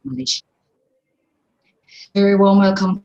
Malaysia. Very warm welcome.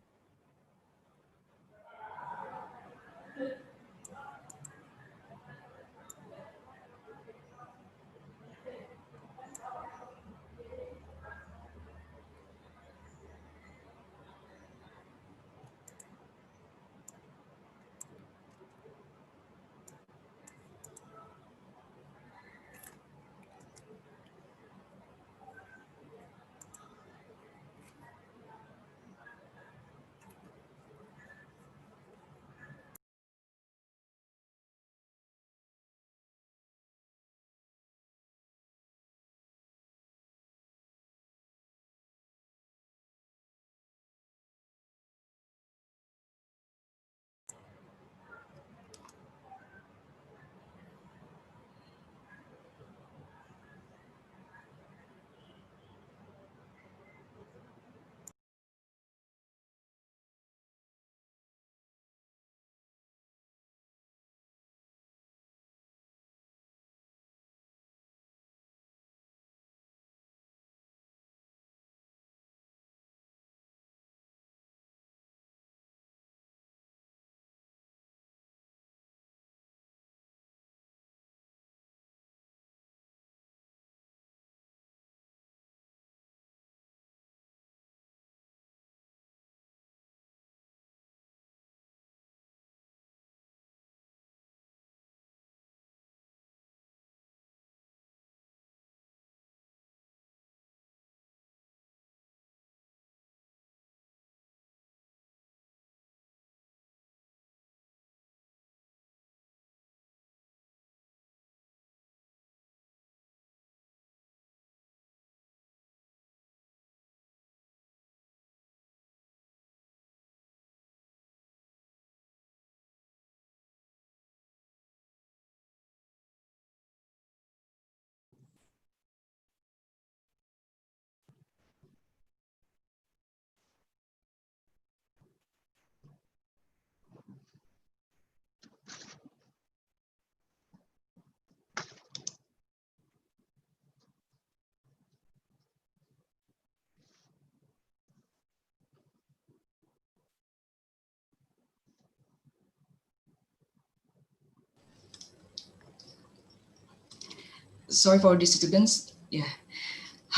Sorry for the disturbance. Yeah,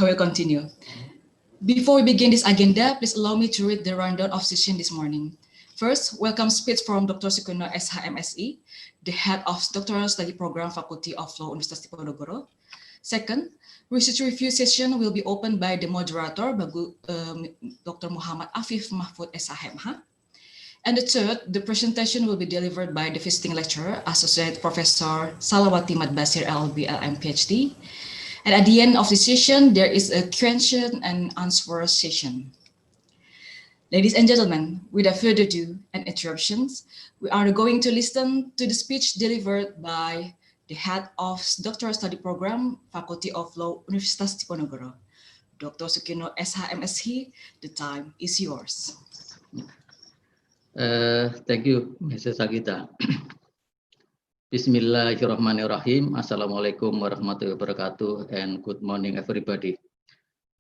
I will continue. Before we begin this agenda, please allow me to read the rundown of session this morning. First, welcome speech from Dr. Sukuno SHMSE, the head of Doctoral Study Program, Faculty of Law, Universitas Diponegoro. Second, research review session will be opened by the moderator, Dr. Muhammad Afif Mahfud SHMH. And the third, the presentation will be delivered by the visiting lecturer, Associate Professor Salawati Madbasir LLB LM PhD. And at the end of the session, there is a question and answer session. Ladies and gentlemen, without further ado and interruptions, we are going to listen to the speech delivered by the head of Doctoral Study Program, Faculty of Law, Universitas Diponegoro, Dr. Sukino SHMSE. The time is yours. Thank you, Mrs. Sagita. Bismillahirrahmanirrahim. Assalamualaikum warahmatullahi wabarakatuh, and good morning, everybody.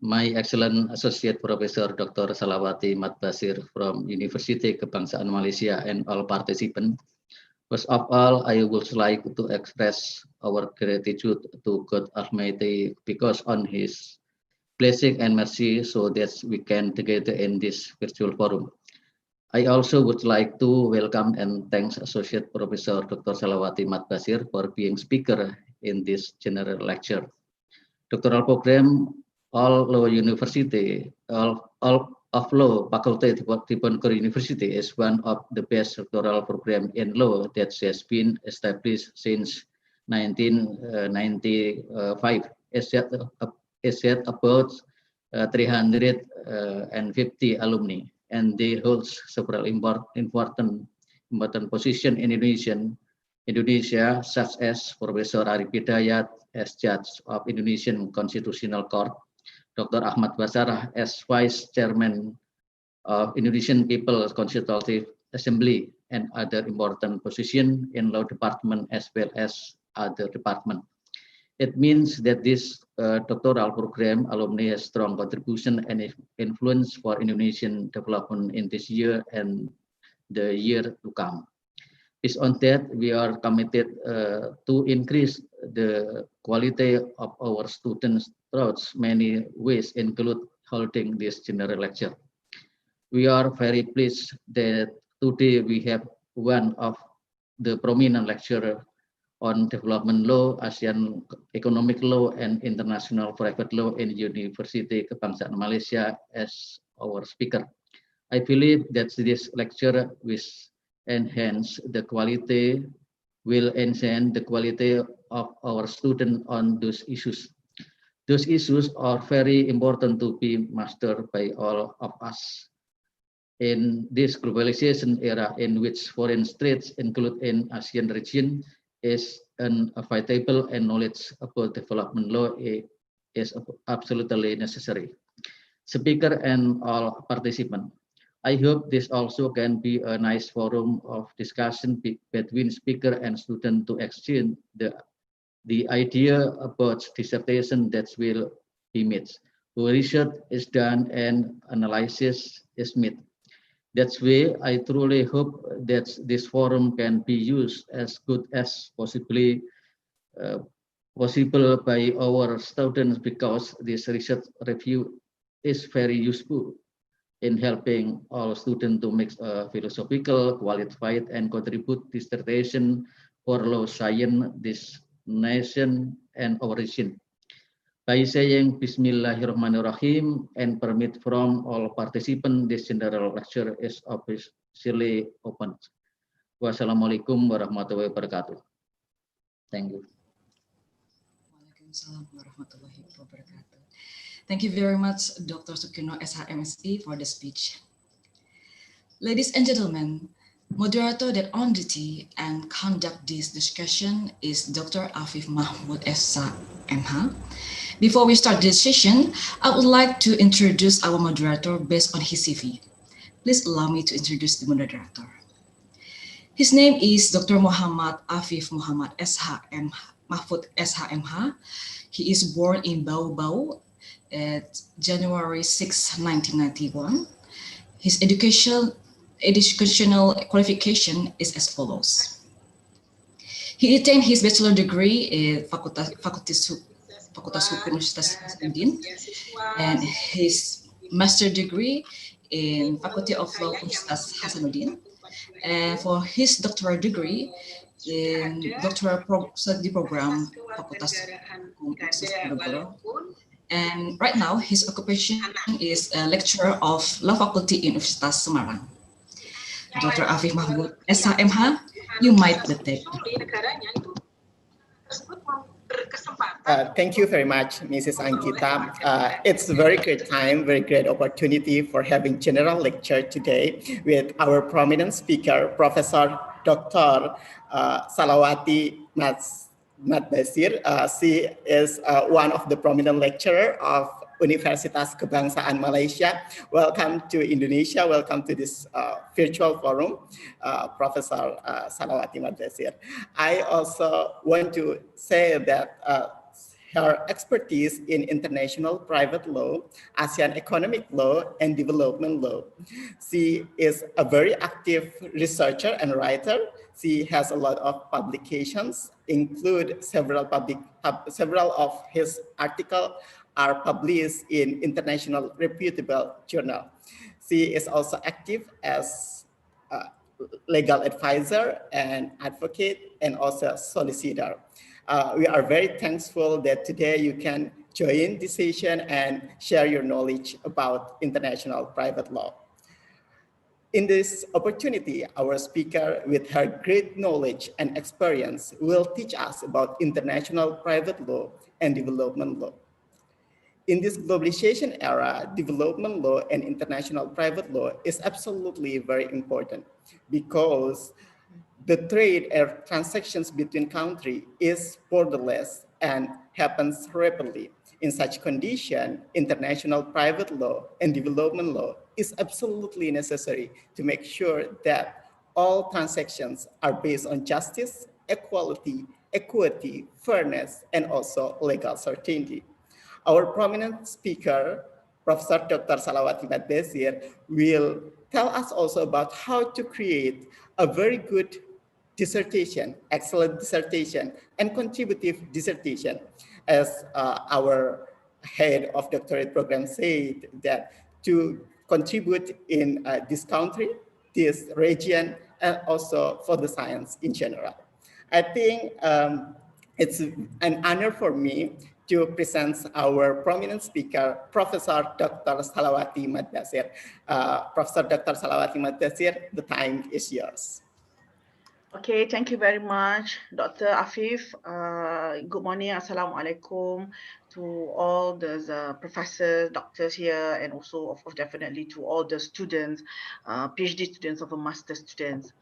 My excellent Associate Professor Dr. Salawati Madbasir from University Kebangsaan Malaysia and all participants. First of all, I would like to express our gratitude to God Almighty because on His blessing and mercy so that we can together in this virtual forum. I also would like to welcome and thanks Associate Professor Dr. Salawati Madbasir for being speaker in this general lecture. Doctoral program all law university, all of law faculty Diponegoro University is one of the best doctoral program in law that has been established since 1995. It had about 350 alumni, and they hold several important position in Indonesia, such as Professor Arif Hidayat as Judge of Indonesian Constitutional Court, Dr. Ahmad Basarah as Vice Chairman of Indonesian People's Constitutive Assembly, and other important position in law department as well as other department. It means that this doctoral program alumni has strong contribution and influence for Indonesian development in this year and the year to come. Based on that, we are committed to increase the quality of our students through many ways, include holding this general lecture. We are very pleased that today we have one of the prominent lecturer on development law, ASEAN economic law, and international private law in University Kebangsaan Malaysia as our speaker. I believe that this lecture will enhance the quality of our students on those issues. Those issues are very important to be mastered by all of us. In this globalization era in which foreign states, include in ASEAN region, is inevitable and knowledge about development law is absolutely necessary. Speaker and all participants, I hope this also can be a nice forum of discussion between speaker and student to exchange the idea about dissertation that will be made. Research is done and analysis is made. That's why I truly hope that this forum can be used as good as uh, possible by our students, because this research review is very useful in helping all students to make a philosophical, qualified, and contribute dissertation for law, science, this nation, and origin. By saying Bismillahirrahmanirrahim and permit from all participants, this general lecture is officially open. Wassalamualaikum warahmatullahi wabarakatuh. Thank you. Waalaikumsalam warahmatullahi wabarakatuh. Thank you very much, Dr. Sukino, SHMSE, for the speech. Ladies and gentlemen, moderator that on duty and conduct this discussion is Dr. Afif Mahmud SH, MH. Before we start this session, I would like to introduce our moderator based on his CV. Please allow me to introduce the moderator. His name is Dr. Muhammad Afif Muhammad Mahfud SHMH. He is born in Bau at January 6, 1991. His educational qualification is as follows. He attained his bachelor degree in Fakultas Hukum Universitas Hasanuddin and his master degree in Faculty of Law Universitas Hasanuddin. And for his doctoral degree in doctoral study program Fakultas Hukum Universitas Ponorogo. And right now his occupation is a lecturer of Law Faculty in Universitas Semarang. Dr. Afif Mahmud SHMH, you might detect. Thank you very much, Mrs. Ankita. It's a very great time, very great opportunity for having general lecture today with our prominent speaker, Professor Dr. Salawati Matbasir. She is one of the prominent lecturer of Universitas Kebangsaan Malaysia. Welcome to Indonesia. Welcome to this virtual forum, Professor Salawati Matbasir. I also want to say that her expertise in international private law, ASEAN economic law, and development law. She is a very active researcher and writer. She has a lot of publications, include several of his articles are published in international reputable journal. She is also active as a legal advisor and advocate and also solicitor. We are very thankful that today you can join this session and share your knowledge about international private law. In this opportunity, our speaker, with her great knowledge and experience, will teach us about international private law and development law. In this globalization era, development law and international private law is absolutely very important because the trade or transactions between countries is borderless and happens rapidly. In such condition, international private law and development law is absolutely necessary to make sure that all transactions are based on justice, equality, equity, fairness, and also legal certainty. Our prominent speaker, Professor Dr. Salawati Madbasir, will tell us also about how to create a very good dissertation, excellent dissertation, and contributive dissertation. As our head of doctorate program said, that to contribute in this country, this region, and also for the science in general. I think it's an honor for me to present our prominent speaker, Professor Dr. Salawati Madbasir. Professor Dr. Salawati Madbasir, the time is yours. Okay, thank you very much, Dr. Afif. Good morning, Assalamualaikum to all the professors, doctors here, and also, of course, definitely to all the students, PhD students or master students.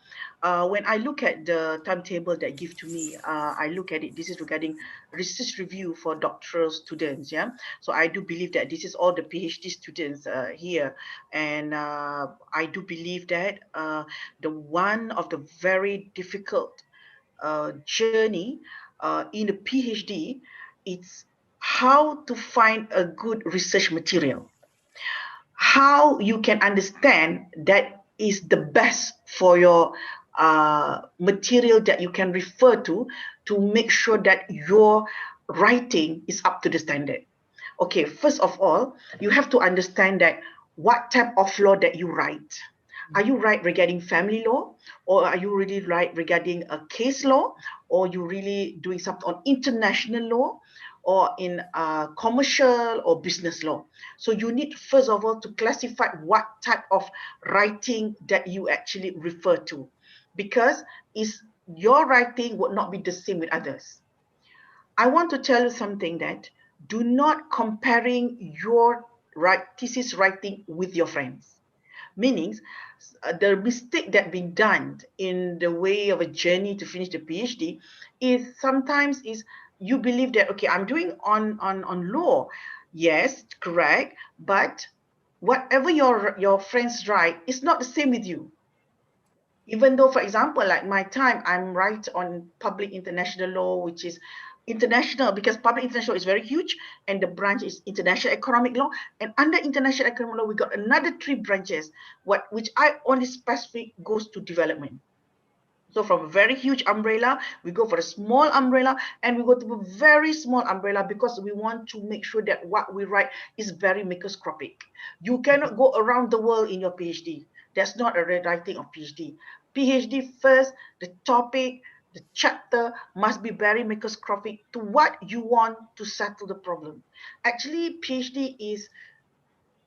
When I look at the timetable that give to me, I look at it, this is regarding research review for doctoral students, yeah? So I do believe that this is all the PhD students here, and I do believe that the one of the very difficult journey in the PhD, it's how to find a good research material. How you can understand that is the best for your material that you can refer to make sure that your writing is up to the standard. Okay, first of all, you have to understand that what type of law that you write. Are you right regarding family law, or are you really right regarding a case law, or you really doing something on international law, or in commercial or business law? So you need, first of all, to classify what type of writing that you actually refer to, because your writing would not be the same with others. I want to tell you something, that do not comparing your thesis writing with your friends. Meaning, the mistake that been done in the way of a journey to finish the PhD is sometimes you believe that, okay, I'm doing on law. Yes, correct. But whatever your friends write is not the same with you. Even though, for example, like my time, I'm right on public international law, which is international, because public international is very huge, and the branch is international economic law. And under international economic law, we got another 3 branches, which I only specific goes to development. So from a very huge umbrella, we go for a small umbrella, and we go to a very small umbrella, because we want to make sure that what we write is very microscopic. You cannot go around the world in your PhD. That's not a writing of PhD. PhD first, the topic, the chapter must be very microscopic to what you want to settle the problem. Actually, PhD is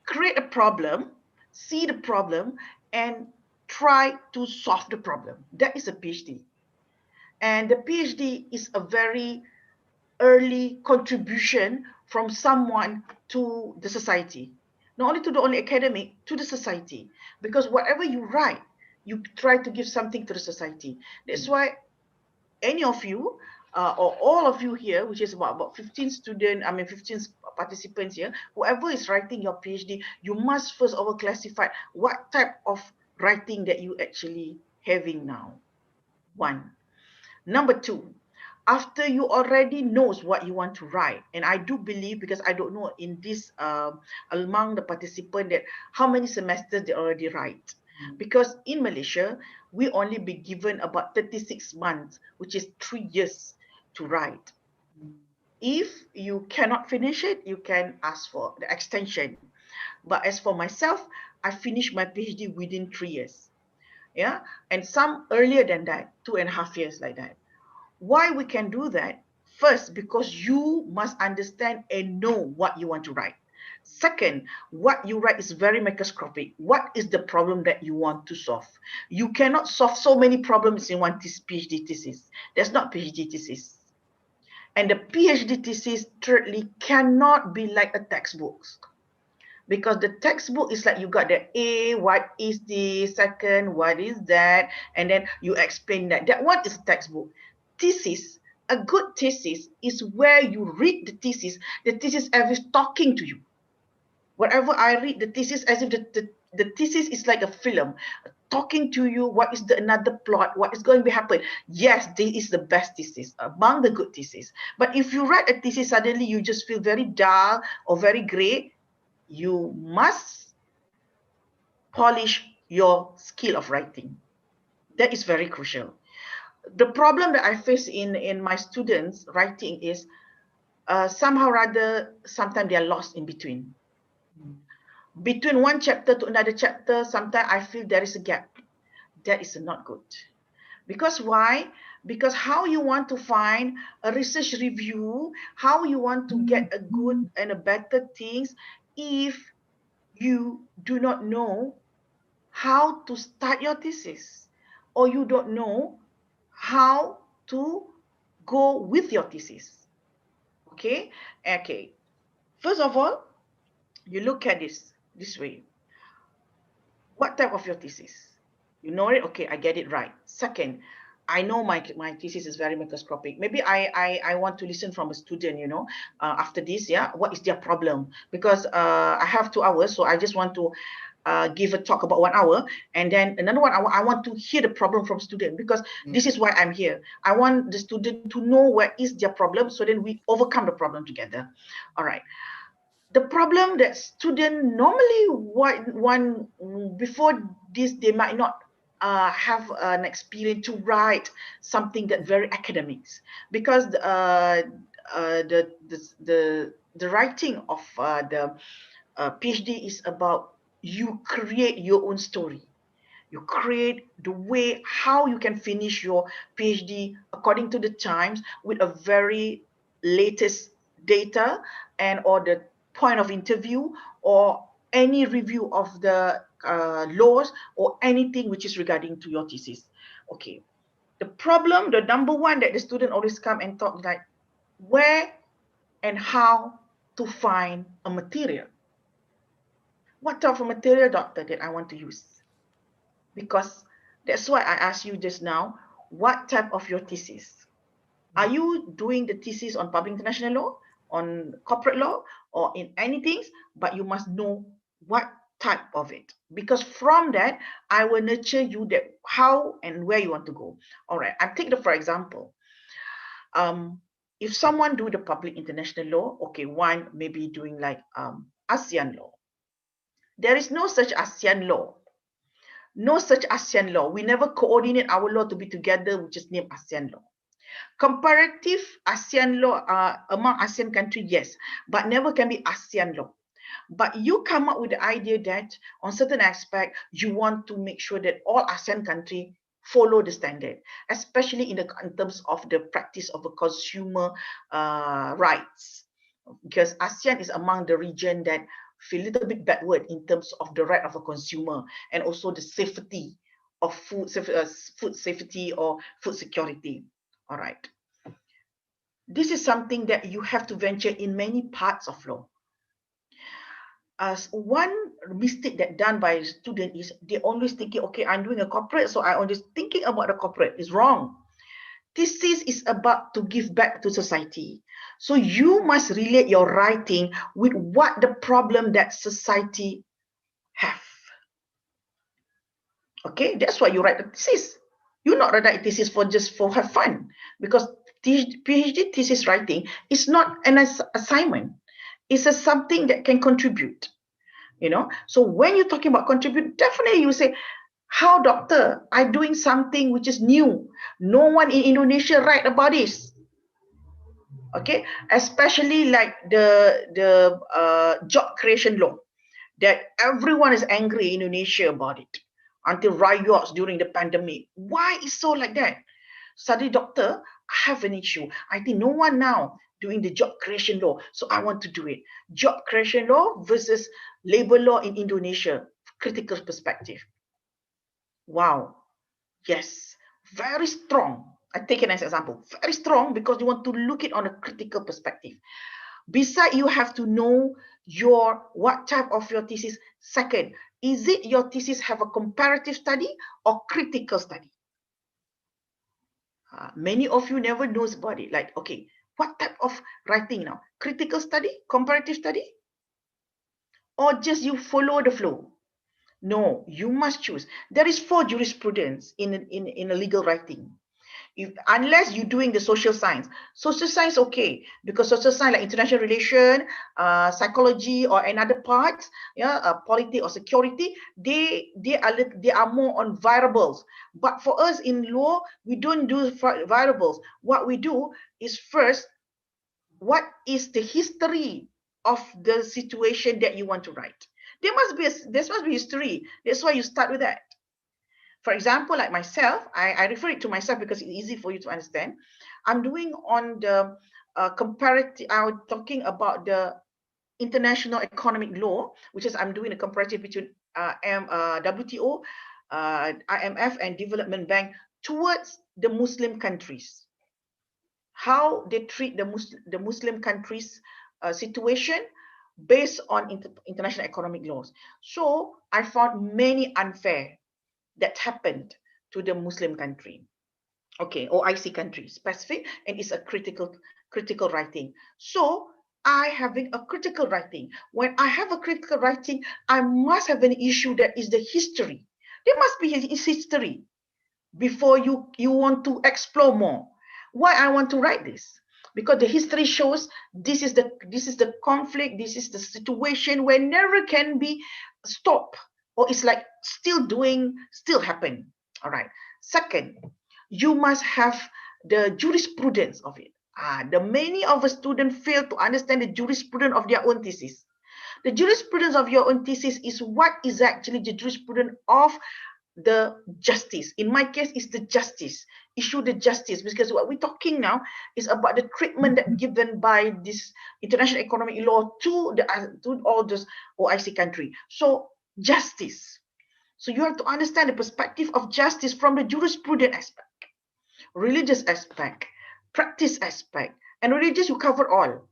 create a problem, see the problem, and try to solve the problem. That is a PhD. And the PhD is a very early contribution from someone to the society. Not only to the only academic, to the society. Because whatever you write, you try to give something to the society. That's why any of you or all of you here, which is about 15 students, 15 participants here, whoever is writing your PhD, you must first of all classify what type of writing that you actually having now. 1. Number 2, after you already knows what you want to write, and I do believe, because I don't know in this among the participants that how many semesters they already write. Because in Malaysia, we only be given about 36 months, which is 3 years to write. If you cannot finish it, you can ask for the extension. But as for myself, I finished my PhD within 3 years. Yeah, and some earlier than that, 2.5 years like that. Why we can do that? First, because you must understand and know what you want to write. Second, what you write is very microscopic. What is the problem that you want to solve? You cannot solve so many problems in one PhD thesis. That's not PhD thesis. And the PhD thesis, thirdly, cannot be like a textbook. Because the textbook is like you got the A, what is this, second, what is that, and then you explain that. That one is a textbook. Thesis, a good thesis is where you read the thesis as if talking to you. Whatever I read the thesis as if the thesis is like a film talking to you what is the another plot, what is going to happen. Yes, this is the best thesis among the good thesis. But if you write a thesis, suddenly you just feel very dull or very grey, you must polish your skill of writing. That is very crucial. The problem that I face in my students writing is somehow rather sometimes they are lost in between. Between one chapter to another chapter, sometimes I feel there is a gap. That is not good. Because why? Because how you want to find a research review, how you want to get a good and a better things if you do not know how to start your thesis, or you don't know how to go with your thesis. Okay? Okay. First of all, you look at this way. What type of your thesis? You know it? Okay, I get it right. Second, I know my thesis is very microscopic. Maybe I want to listen from a student, you know, after this, yeah, what is their problem? Because I have 2 hours, so I just want to give a talk about 1 hour, and then another 1 hour, I want to hear the problem from student, because this is why I'm here. I want the student to know where is their problem, so then we overcome the problem together. All right. The problem that student normally one before this, they might not have an experience to write something that very academics, because the writing of the PhD is about you create your own story. You create the way how you can finish your PhD according to the times, with a very latest data and or the point of interview or any review of the laws or anything which is regarding to your thesis. Okay. The problem, the number one that the student always come and talk, like where and how to find a material. What type of material, doctor, that I want to use? Because that's why I asked you just now, what type of your thesis? Are you doing the thesis on public international law, on corporate law, or in anything? But you must know what type of it. Because from that, I will nurture you that how and where you want to go. All right, I take the, for example, if someone do the public international law, okay, one maybe doing like ASEAN law. There is no such ASEAN law. No such ASEAN law. We never coordinate our law to be together, which is named ASEAN law. Comparative ASEAN law among ASEAN countries, yes, but never can be ASEAN law. But you come up with the idea that on certain aspect, you want to make sure that all ASEAN countries follow the standard, especially in terms of the practice of the consumer rights. Because ASEAN is among the region that feel a little bit backward in terms of the right of a consumer and also the safety of food safety or food security. All right. This is something that you have to venture in many parts of law. As one mistake that done by a student is they always thinking, okay, I'm doing a corporate, so I always thinking about the corporate. Is wrong. Thesis is about to give back to society. So you must relate your writing with what the problem that society have. Okay, that's why you write the thesis. You not write a thesis for just for have fun, because PhD thesis writing is not an assignment. It's something that can contribute. You know, so when you're talking about contribute, definitely you say, how, doctor, I'm doing something which is new. No one in Indonesia write about this. Okay, especially like the job creation law, that everyone is angry in Indonesia about it until riots during the pandemic. Why is so like that? Suddenly, doctor, I have an issue. I think no one now doing the job creation law, so I want to do it. Job creation law versus labor law in Indonesia, critical perspective. Wow. Yes, very strong. I take it as an example. Very strong because you want to look it on a critical perspective. Besides, you have to know your what type of your thesis. Second, is it your thesis have a comparative study or critical study? Many of you never knows about it. Like, okay, what type of writing now? Critical study, comparative study, or just you follow the flow? No, you must choose. There is 4 jurisprudence in a legal writing. Unless you're doing the social science okay, because social science like international relation, psychology, or another parts, politics or security, they are more on variables. But for us in law, we don't do variables. What we do is, first, what is the history of the situation that you want to write? There must be history. That's why you start with that. For example, like myself, I refer it to myself because it's easy for you to understand. I'm doing on the comparative, I'm talking about the international economic law, which is I'm doing a comparative between WTO, IMF, and Development Bank towards the Muslim countries. How they treat the Muslim countries' situation based on international economic laws. So I found many unfair that happened to the Muslim country. Okay, OIC country specific, and it's a critical writing. So I having a critical writing. When I have a critical writing, I must have an issue that is the history. There must be history before you want to explore more. Why I want to write this? Because the history shows this is the conflict, this is the situation where never can be stopped, or it's like still happen. All right. Second, you must have the jurisprudence of it. The many of the students fail to understand the jurisprudence of their own thesis. The jurisprudence of your own thesis is what is actually the jurisprudence of the justice. In my case, it's the justice. Issue the justice, because what we're talking now is about the treatment that given by this international economic law to all those OIC country. So justice. So you have to understand the perspective of justice from the jurisprudence aspect, religious aspect, practice aspect, and religious you cover all.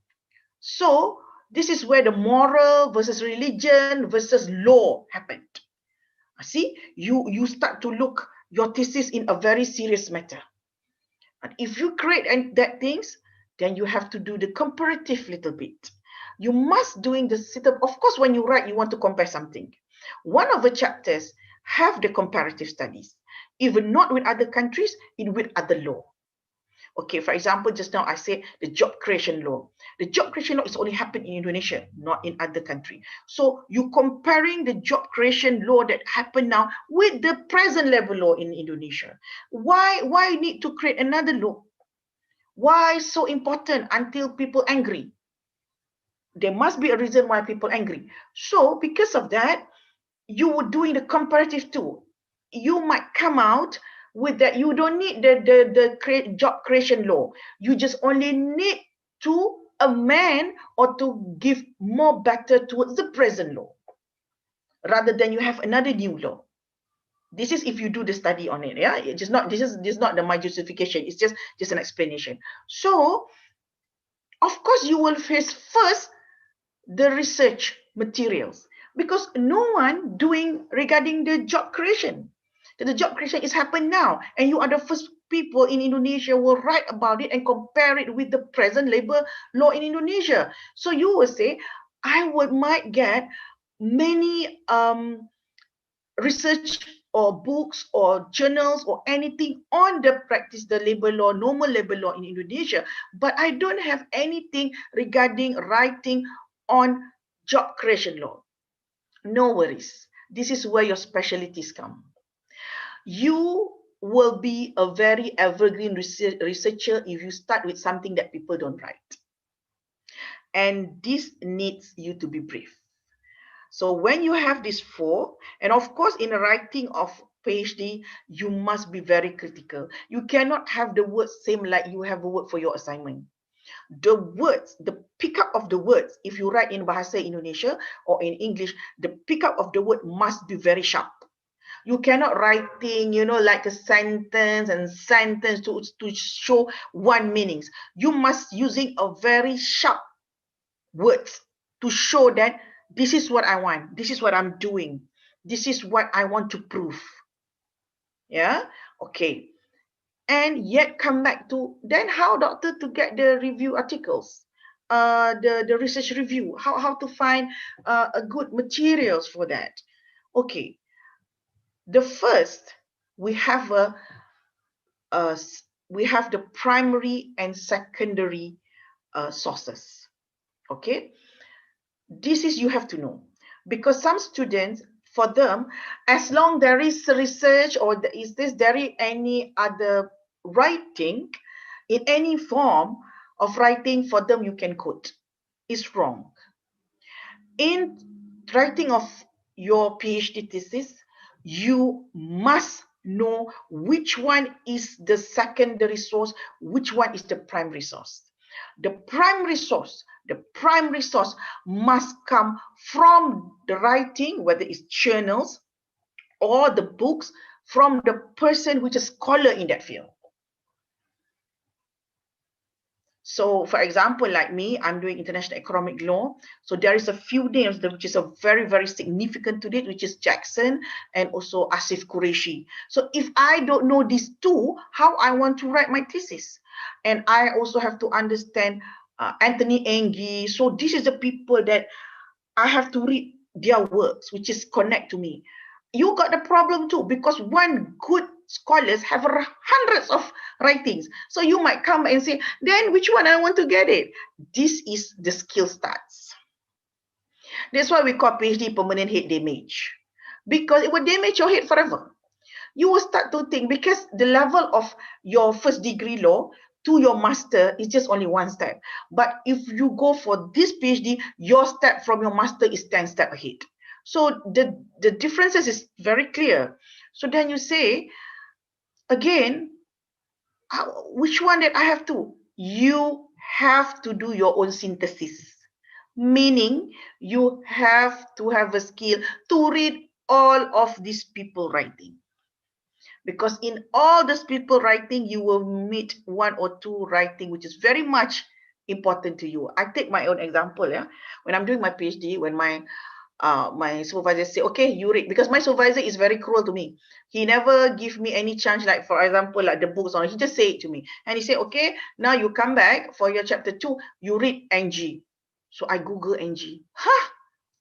So this is where the moral versus religion versus law happened. See, you start to look your thesis in a very serious matter. And if you create that things, then you have to do the comparative little bit. You must doing the setup. Of course, when you write, you want to compare something. One of the chapters have the comparative studies, even not with other countries, with other law. Okay, for example, just now I said the job creation law. The job creation law is only happened in Indonesia, not in other country. So you comparing the job creation law that happened now with the present level law in Indonesia. Why need to create another law? Why so important until people angry? There must be a reason why people angry. So because of that, you were doing the comparative too. You might come out with that. You don't need the job creation law. You just only need to amend or to give more better towards the present law, rather than you have another new law. This is if you do the study on it. Yeah, it's just not. This is not my justification. It's just an explanation. So, of course, you will face first the research materials, because no one doing regarding the job creation. The job creation is happening now, and you are the first people in Indonesia will write about it and compare it with the present labor law in Indonesia. So you will say, might get many research or books or journals or anything on the practice, the labor law, normal labor law in Indonesia, but I don't have anything regarding writing on job creation law. No worries. This is where your specialties come. You will be a very evergreen researcher if you start with something that people don't write. And this needs you to be brief. So when you have these 4, and of course in the writing of PhD, you must be very critical. You cannot have the words same like you have a word for your assignment. The words, the pickup of the words, if you write in Bahasa Indonesia or in English, the pickup of the word must be very sharp. You cannot writing, like a sentence and sentence to show one meanings. You must using a very sharp words to show that this is what I want. This is what I'm doing. This is what I want to prove. Yeah. Okay. And yet come back to then how doctor to get the review articles, the research review, how to find a good materials for that. Okay. The first, we have the primary and secondary sources. Okay, this is you have to know, because some students, for them, as long there is research or there is any other writing in any form of writing, for them you can quote. It's wrong. In writing of your PhD thesis, you must know which one is the secondary source, which one is the primary source. The primary source must come from the writing, whether it's journals or the books, from the person which is a scholar in that field. So, for example, like me, I'm doing international economic law. So there is a few names which is a very, very significant to it, which is Jackson and also Asif Qureshi. So if I don't know these two, how I want to write my thesis? And I also have to understand Anthony Engie. So this is the people that I have to read their works, which is connect to me. You got the problem too, because one good scholars have hundreds of writings. So you might come and say, then which one I want to get it? This is the skill starts. That's why we call PhD permanent head damage, because it will damage your head forever. You will start to think, because the level of your first degree law to your master is just only one step. But if you go for this PhD, your step from your master is 10 steps ahead. So the differences is very clear. So then you say, again, which one that I have to? You have to do your own synthesis, meaning you have to have a skill to read all of these people writing. Because in all these people writing, you will meet one or two writing which is very much important to you. I take my own example. Yeah, when I'm doing my PhD, when my supervisor say, okay, you read, because my supervisor is very cruel to me. He never give me any chance, like for example, like the books on. He just say it to me, and he say, okay, now you come back for your chapter 2, you read NG. So I Google NG.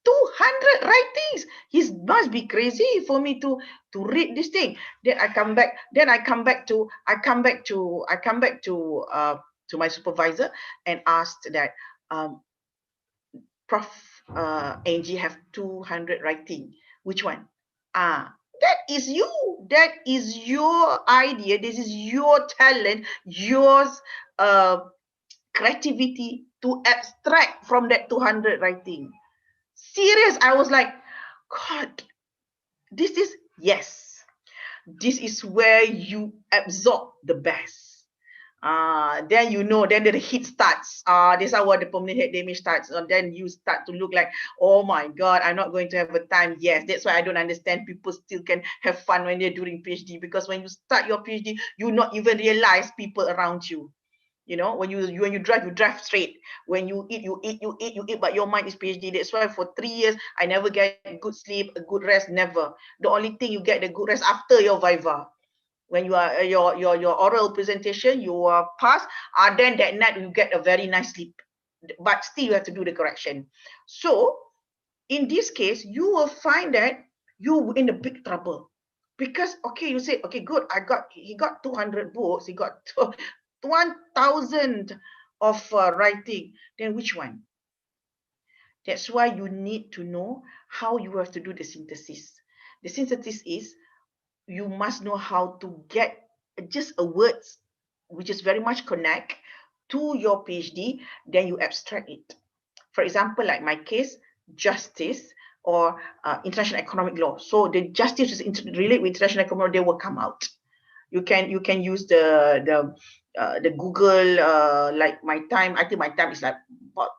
200 writings. He must be crazy for me to read this thing. Then I come back. To my supervisor and asked that, Prof. Angie have 200 writing. Which one? That is you. That is your idea. This is your talent, yours creativity to abstract from that 200 writing. Serious. I was like, God, this is, yes, this is where you absorb the best. Then you know, then the hit starts. This is how the permanent head damage starts. And then you start to look like, oh my God, I'm not going to have a time. Yes, that's why I don't understand people still can have fun when they're doing PhD, because when you start your PhD, you not even realize people around you. You know, when you drive, you drive straight. When you eat, but your mind is PhD. That's why for 3 years, I never get good sleep, a good rest, never. The only thing you get the good rest after your viva. When you are your oral presentation, you are passed, then that night you get a very nice sleep. But still you have to do the correction. So in this case, you will find that you in a big trouble. Because, okay, you say, okay, good, he got 200 books, he got 1,000 of writing. Then which one? That's why you need to know how you have to do the synthesis. The synthesis is, you must know how to get just a words which is very much connect to your PhD, then you abstract it. For example, like my case, justice or international economic law. So the justice is related with international economic law, they will come out. You can use the Google, like my time. I think my time is like about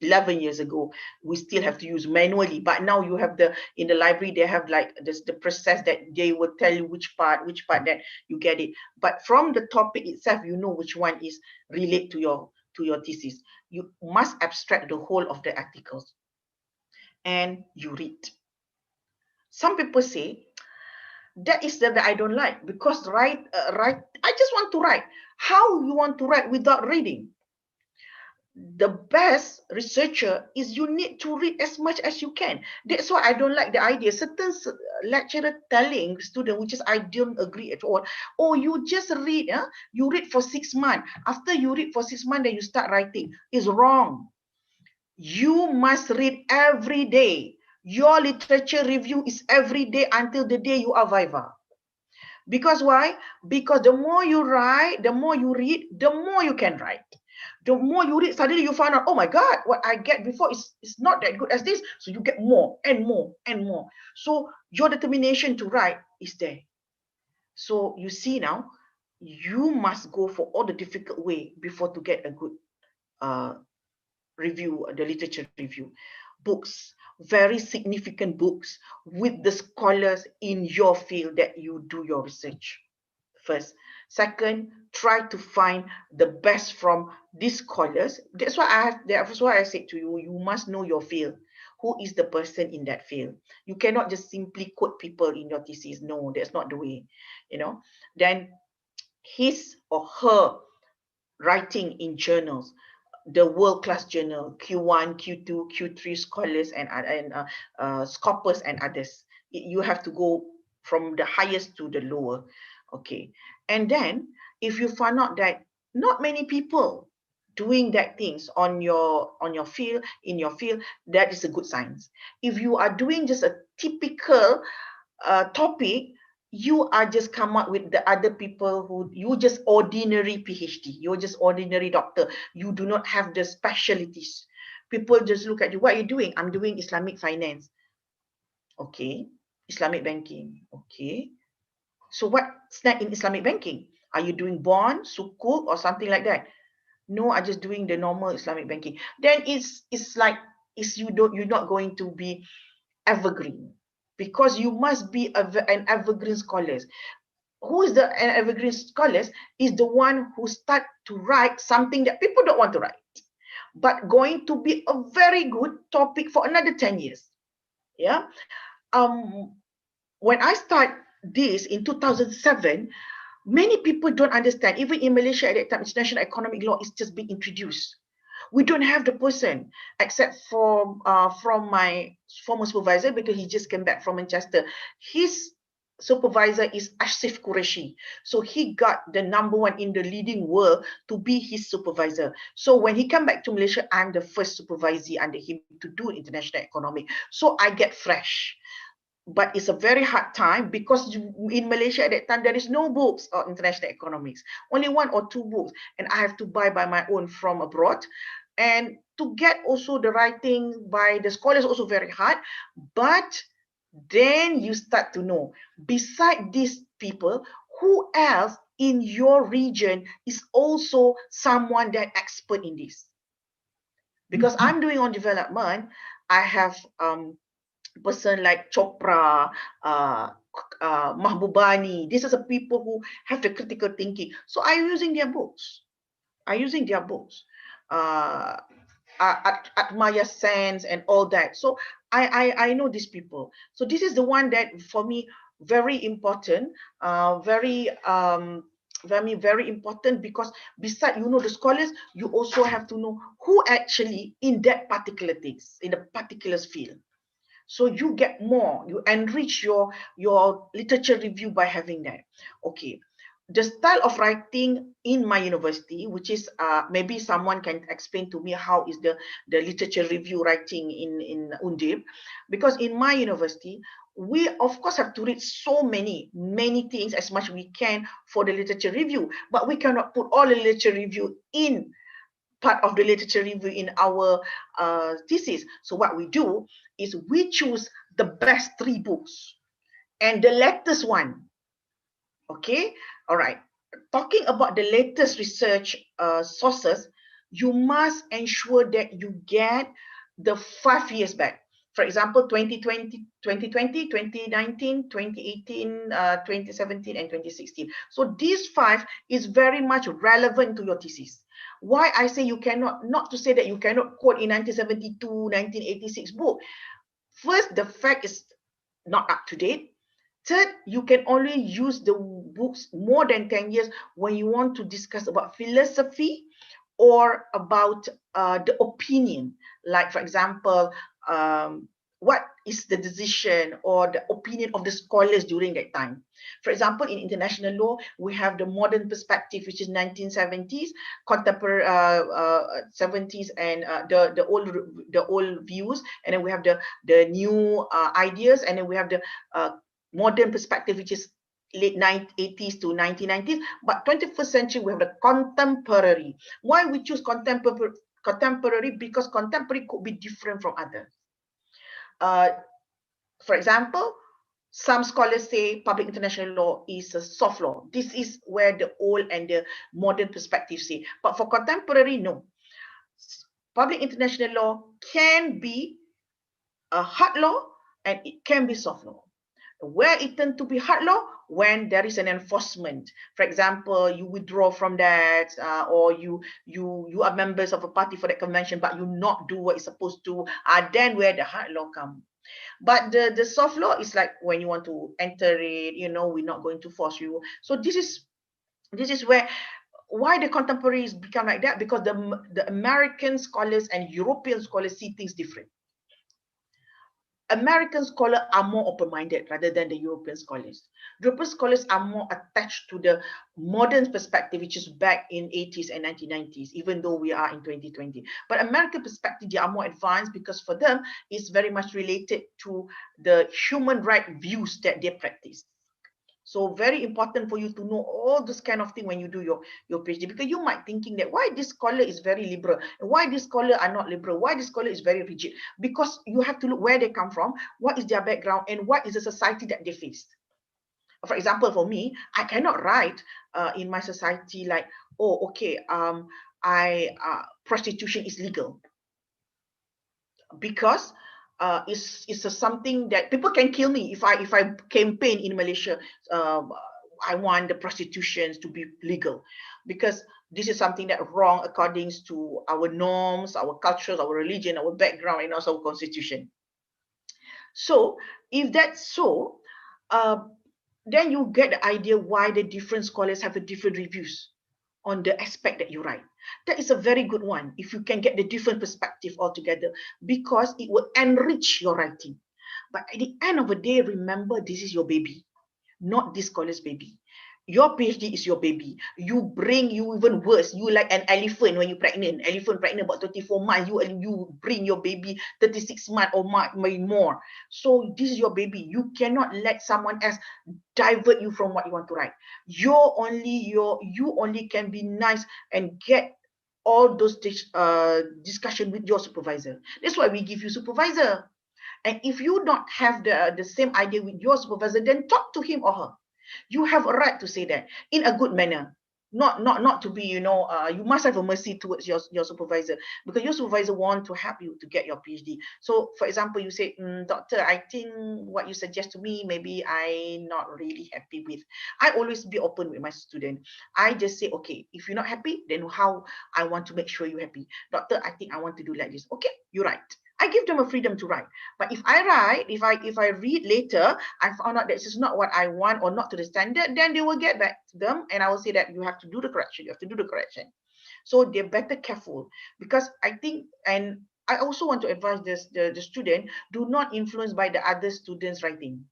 11 years ago. We still have to use manually, but now you have in the library, they have like this, the process that they will tell you which part that you get it. But from the topic itself, you know which one is relate to your thesis. You must abstract the whole of the articles and you read. Some people say, that is that I don't like, because I just want to write. How you want to write without reading? the best researcher is you need to read as much as you can. That's why I don't like the idea. Certain lecturer telling student, which is I don't agree at all. Oh, you just read, you read for 6 months. After you read for 6 months, then you start writing. Is wrong. You must read every day. Your literature review is every day until the day you are viva. Because why? Because the more you write, the more you read, the more you can write. The more you read, suddenly you find out, oh my God, what I get before is not that good as this. So you get more and more and more. So your determination to write is there. So you see now, you must go for all the difficult way before to get a good review, the literature review. Books, very significant books with the scholars in your field that you do your research. First. Second, try to find the best from these scholars. That's why I said to you, you must know your field. Who is the person in that field? You cannot just simply quote people in your thesis. No, that's not the way. Then his or her writing in journals, the world-class journal, Q1, Q2, Q3 scholars and scopus and others. You have to go from the highest to the lower. Okay. And then if you find out that not many people doing that things on your field, in your field, that is a good sign. If you are doing just a typical topic, you are just come up with the other people who you just ordinary PhD, you're just ordinary doctor, you do not have the specialties. People just look at you, what are you doing? I'm doing Islamic finance. Okay. Islamic banking. Okay. So what's that in Islamic banking? Are you doing bond, sukuk, or something like that? No, I'm just doing the normal Islamic banking. Then it's like you're not going to be evergreen, because you must be an evergreen scholar. Who is an evergreen scholar? Is the one who start to write something that people don't want to write, but going to be a very good topic for another 10 years. Yeah. When I start this in 2007, many people don't understand. Even in Malaysia at that time, international economic law is just being introduced. We don't have the person, except for from my former supervisor, because he just came back from Manchester. His supervisor is Asif Qureshi. So he got the #1 in the leading world to be his supervisor. So when he came back to Malaysia, I'm the first supervisor under him to do international economic. So I get fresh. But it's a very hard time, because in Malaysia at that time, there is no books on international economics, only 1 or 2 books, and I have to buy by my own from abroad. And to get also the writing by the scholars also very hard. But then you start to know, beside these people, who else in your region is also someone that expert in this. Because I'm doing on development, I have person like Chopra, Mahbubani. These are the people who have the critical thinking. So I'm using their books. At Maya Sands and all that. So I know these people. So this is the one that for me very important, very important, because beside the scholars, you also have to know who actually in that particular things, in the particular field. So you get more, you enrich your literature review by having that. Okay. The style of writing in my university, which is maybe someone can explain to me how is the literature review writing in Undip, because in my university, we of course have to read so many things as much we can for the literature review, but we cannot put all the literature review in part of the literature review in our thesis. So what we do is we choose the best 3 books and the latest one. Okay, all right. Talking about the latest research sources, you must ensure that you get the 5 years back. For example, 2020, 2019, 2018, 2017, and 2016. So these 5 is very much relevant to your thesis. Why I say you cannot, not to say that you cannot quote in 1972, 1986 book. First, the fact is not up to date. Third, you can only use the books more than 10 years when you want to discuss about philosophy or about the opinion, like for example, what is the decision or the opinion of the scholars during that time. For example, in international law, we have the modern perspective, which is 1970s, contemporary 70s, and the old views, and then we have the new ideas, and then we have the modern perspective, which is late 80s to 1990s. But 21st century, we have the contemporary. Why we choose contemporary? Because contemporary could be different from others. For example, some scholars say public international law is a soft law. This is where the old and the modern perspective say. But for contemporary, no. Public international law can be a hard law and it can be soft law. Where it tends to be hard law, when there is an enforcement. For example, you withdraw from that, or you are members of a party for that convention, but you not do what you're supposed to. Then where the hard law come. But the soft law is like when you want to enter it, we're not going to force you. So this is why the contemporaries become like that, because the American scholars and European scholars see things different. American scholars are more open-minded rather than the European scholars. European scholars are more attached to the modern perspective, which is back in 80s and 1990s, even though we are in 2020. But American perspective, they are more advanced because for them, it's very much related to the human right views that they practice. So very important for you to know all this kind of thing when you do your PhD, because you might thinking that why this scholar is very liberal and why this scholar are not liberal, why this scholar is very rigid, because you have to look where they come from, what is their background, and what is the society that they face. For example, for me, I cannot write in my society like, oh, okay, prostitution is legal, because it's something that people can kill me if I campaign in Malaysia. I want the prostitutions to be legal, because this is something that wrong according to our norms, our cultures, our religion, our background, and also our constitution. So if that's so, then you get the idea why the different scholars have a different reviews on the aspect that you write. That is a very good one if you can get the different perspective altogether, because it will enrich your writing. But at the end of the day, remember, this is your baby, not this scholar's baby. Your PhD is your baby. You even worse. You like an elephant when you're pregnant. Elephant pregnant about 24 months. You bring your baby 36 months or more. So this is your baby. You cannot let someone else divert you from what you want to write. You only can be nice and get all those discussion with your supervisor. That's why we give you supervisor. And if you don't have the same idea with your supervisor, then talk to him or her. You have a right to say that in a good manner, not to be, you must have a mercy towards your supervisor, because your supervisor want to help you to get your PhD. So for example, you say, doctor, I think what you suggest to me, maybe I'm not really happy with. I always be open with my student. I just say, okay, if you're not happy, then how I want to make sure you're happy. Doctor, I think I want to do like this. Okay, you're right. I give them a freedom to write. But if I write, if I read later, I found out that this is not what I want or not to the standard, then they will get back to them and I will say that you have to do the correction. You have to do the correction. So they're better careful, because I think, and I also want to advise the student, do not influence by the other students' writing.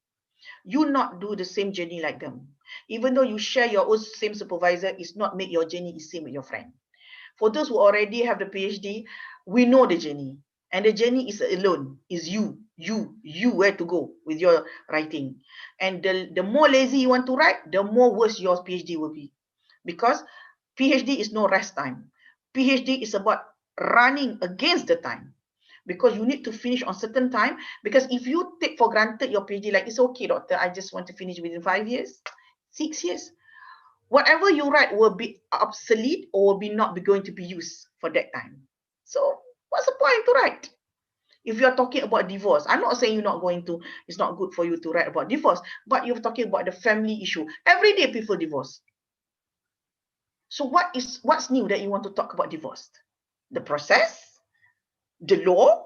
You not do the same journey like them. Even though you share your own same supervisor, it's not make your journey is same with your friend. For those who already have the PhD, we know the journey. And the journey is alone, is you where to go with your writing. And the more lazy you want to write, the more worse your PhD will be. Because PhD is no rest time. PhD is about running against the time. Because you need to finish on certain time. Because if you take for granted your PhD, like, it's okay, doctor, I just want to finish within 5 years, 6 years. Whatever you write will be obsolete or will be not be going to be used for that time. So what's the point to write? If you're talking about divorce, I'm not saying it's not good for you to write about divorce, but you're talking about the family issue. Every day people divorce. So what's new that you want to talk about divorce? The process, the law,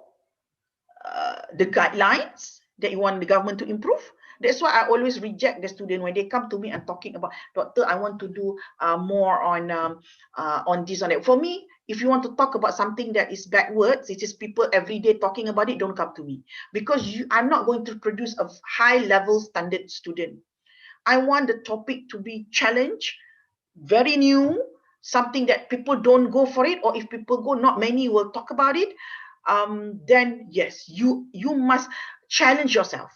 the guidelines that you want the government to improve, That's why I always reject the student when they come to me and talking about, doctor, I want to do more on this, on that. For me, if you want to talk about something that is backwards, it is people every day talking about it, don't come to me, because I'm not going to produce a high level standard student. I want the topic to be challenged, very new, something that people don't go for it, or if people go, not many will talk about it. Then yes, you must challenge yourself.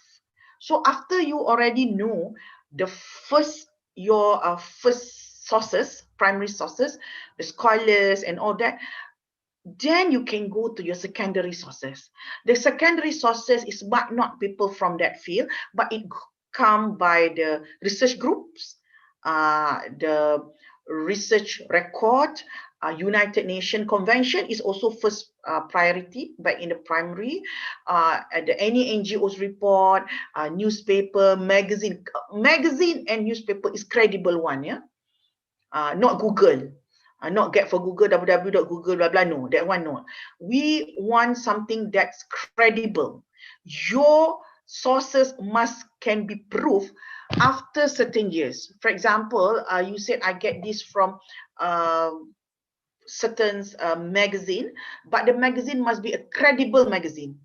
So after you already know the your first sources, primary sources, the scholars and all that, then you can go to your secondary sources. The secondary sources is not people from that field, but it come by the research groups, the research record, United Nations Convention is also first priority back in the primary. Any NGOs report, newspaper, magazine and newspaper is credible one, yeah. Not Google. Not get for Google, www.google, blah, blah, no, that one, no. We want something that's credible. Your sources can be proved after certain years. For example, you said I get this from certain magazine, but the magazine must be a credible magazine.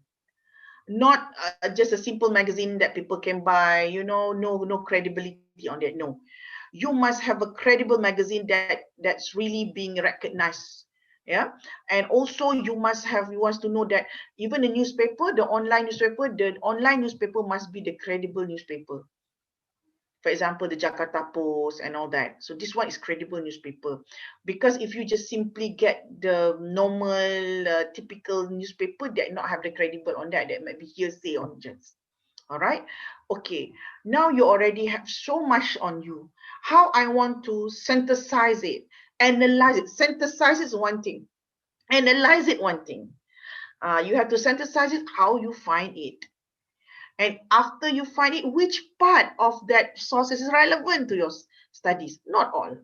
Not just a simple magazine that people can buy, no credibility on that, no. You must have a credible magazine that's really being recognized, yeah. And also you want to know that even the newspaper, the online newspaper must be the credible newspaper. For example, the Jakarta Post and all that. So this one is credible newspaper, because if you just simply get the normal typical newspaper that not have the credible on that might be hearsay on just. All right. Okay. Now you already have so much on you. How I want to synthesize it, analyze it. Synthesize is one thing. Analyze it one thing. You have to synthesize it, how you find it. And after you find it, which part of that source is relevant to your studies? Not all.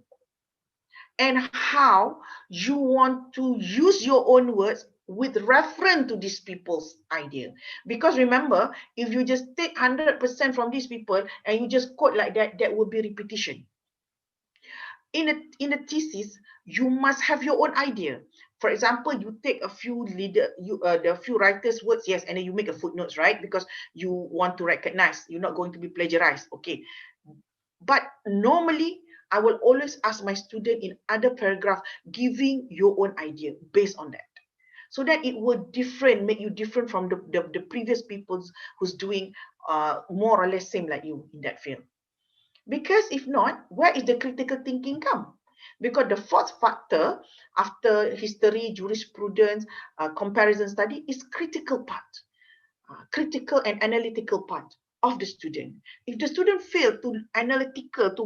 And how you want to use your own words with reference to these people's idea. Because remember, if you just take 100% from these people and you just quote like that, that will be repetition. In a thesis, you must have your own idea. For example, you take a few the few writers' words, yes, and then you make a footnotes, right? Because you want to recognize, you're not going to be plagiarized, okay? But normally, I will always ask my student in other paragraph, giving your own idea based on that, so that it will make you different from the previous people who's doing more or less same like you in that field. Because if not, where is the critical thinking come? Because the fourth factor after history, jurisprudence, comparison study is critical part, critical and analytical part of the student. If the student fail to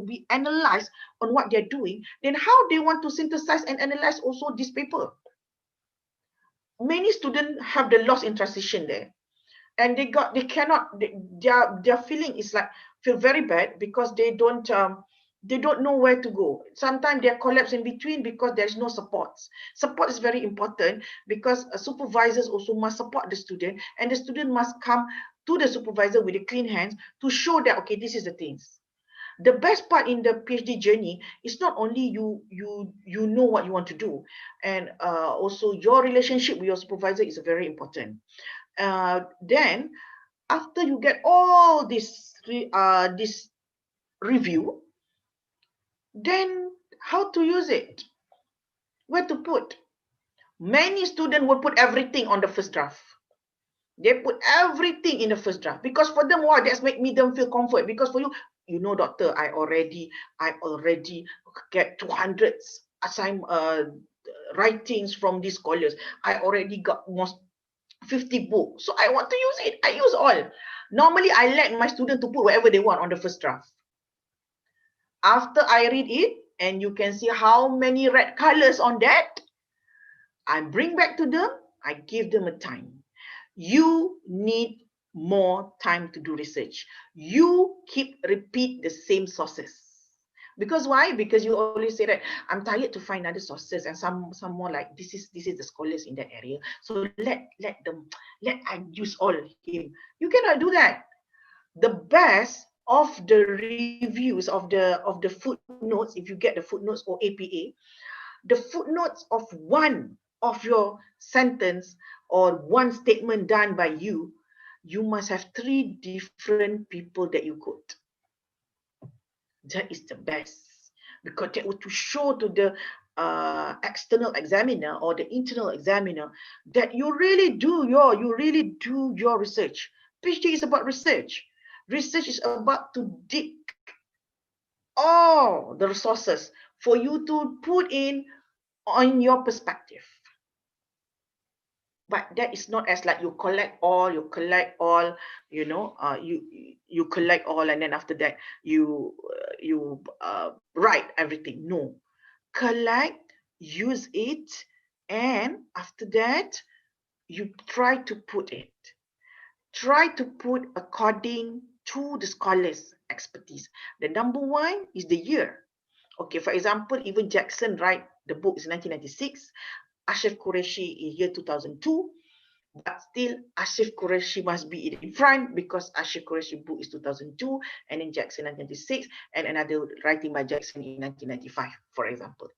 be analyzed on what they're doing, then how they want to synthesize and analyze also this paper? Many students have the loss in transition there, and their feeling is like feel very bad because they don't know where to go. Sometimes they collapse in between because there's no support. Support is very important, because supervisors also must support the student, and the student must come to the supervisor with a clean hands to show that, okay, this is the things. The best part in the PhD journey is not only you know what you want to do, and also your relationship with your supervisor is very important. Then after you get all this review, then how to use it, where to put. Many students will put everything on the first draft. They put everything in the first draft because for them, wow, that's make them feel comfort. Because for you know, doctor, I already get 200 writings from these scholars. I already got almost 50 books, so I want to use it. I use all. Normally, I let my student to put whatever they want on the first draft. After I read it, and you can see how many red colors on that, I bring back to them, I give them a time. You need more time to do research. You repeat the same sources. Because why? Because you always say that I'm tired to find other sources, and some more like this is the scholars in that area. So let I use all him. You cannot do that. the best of the reviews of the footnotes, if you get the footnotes or APA, the footnotes of one of your sentence or one statement done by you, you must have 3 different people that you quote. That is the best, because that would to show to the external examiner or the internal examiner that you really do your research. PhD is about research. Research is about to dig all the resources for you to put in on your perspective. But that is not as like you collect all, you know, you collect all, and then after that you write everything. No, collect, use it, and after that you try to put according to the scholar's expertise. The number one is the year. Okay, for example, even Jackson write the book is 1996. Ashraf Qureshi is year 2002, but still Ashraf Qureshi must be in front because Ashraf Qureshi book is 2002, and then Jackson 1996, and another writing by Jackson in 1995, for example.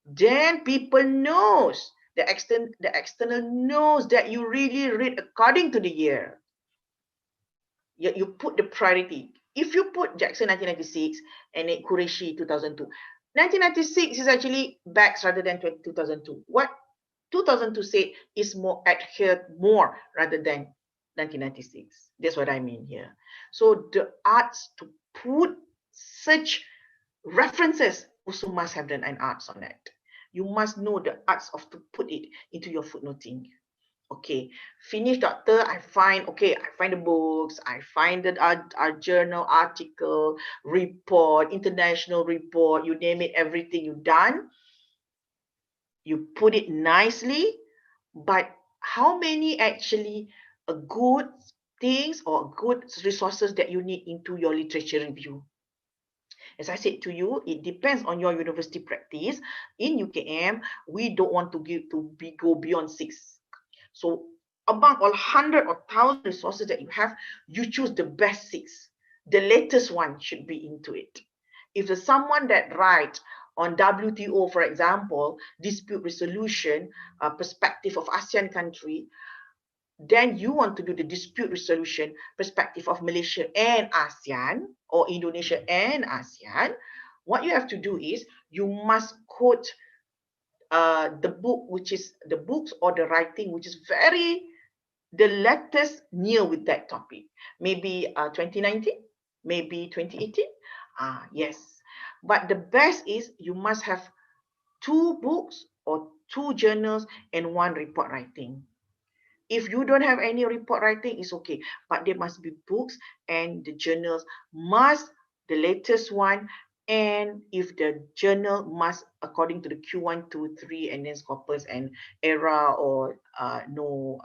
Then people knows, the external knows that you really read according to the year. You put the priority. If you put Jackson 1996 and then Qureshi 2002, 1996 is actually backs rather than 2002. What 2002 said is more adhered more rather than 1996. That's what I mean here. So the arts to put such references also must have done an arts on that. You must know the arts of to put it into your footnoting. Okay, finish, doctor. I find the books, I find the our journal article, report, international report, you name it, everything you done. You put it nicely, but how many actually good things or good resources that you need into your literature review? As I said to you, it depends on your university practice. In UKM, we don't want to go beyond 6. So among all 100 or 1,000 resources that you have, you choose the best 6. The latest one should be into it. If there's someone that writes on WTO, for example, dispute resolution, perspective of ASEAN country, then you want to do the dispute resolution perspective of Malaysia and ASEAN, or Indonesia and ASEAN, what you have to do is you must quote the book, which is the books or the writing, which is the latest near with that topic. Maybe 2019, maybe 2018. Yes. But the best is you must have 2 books or 2 journals and 1 report writing. If you don't have any report writing, it's okay. But there must be books, and the journals must, the latest one, and if the journal must according to the Q1, 2, 3, and then Scopus and ERA or no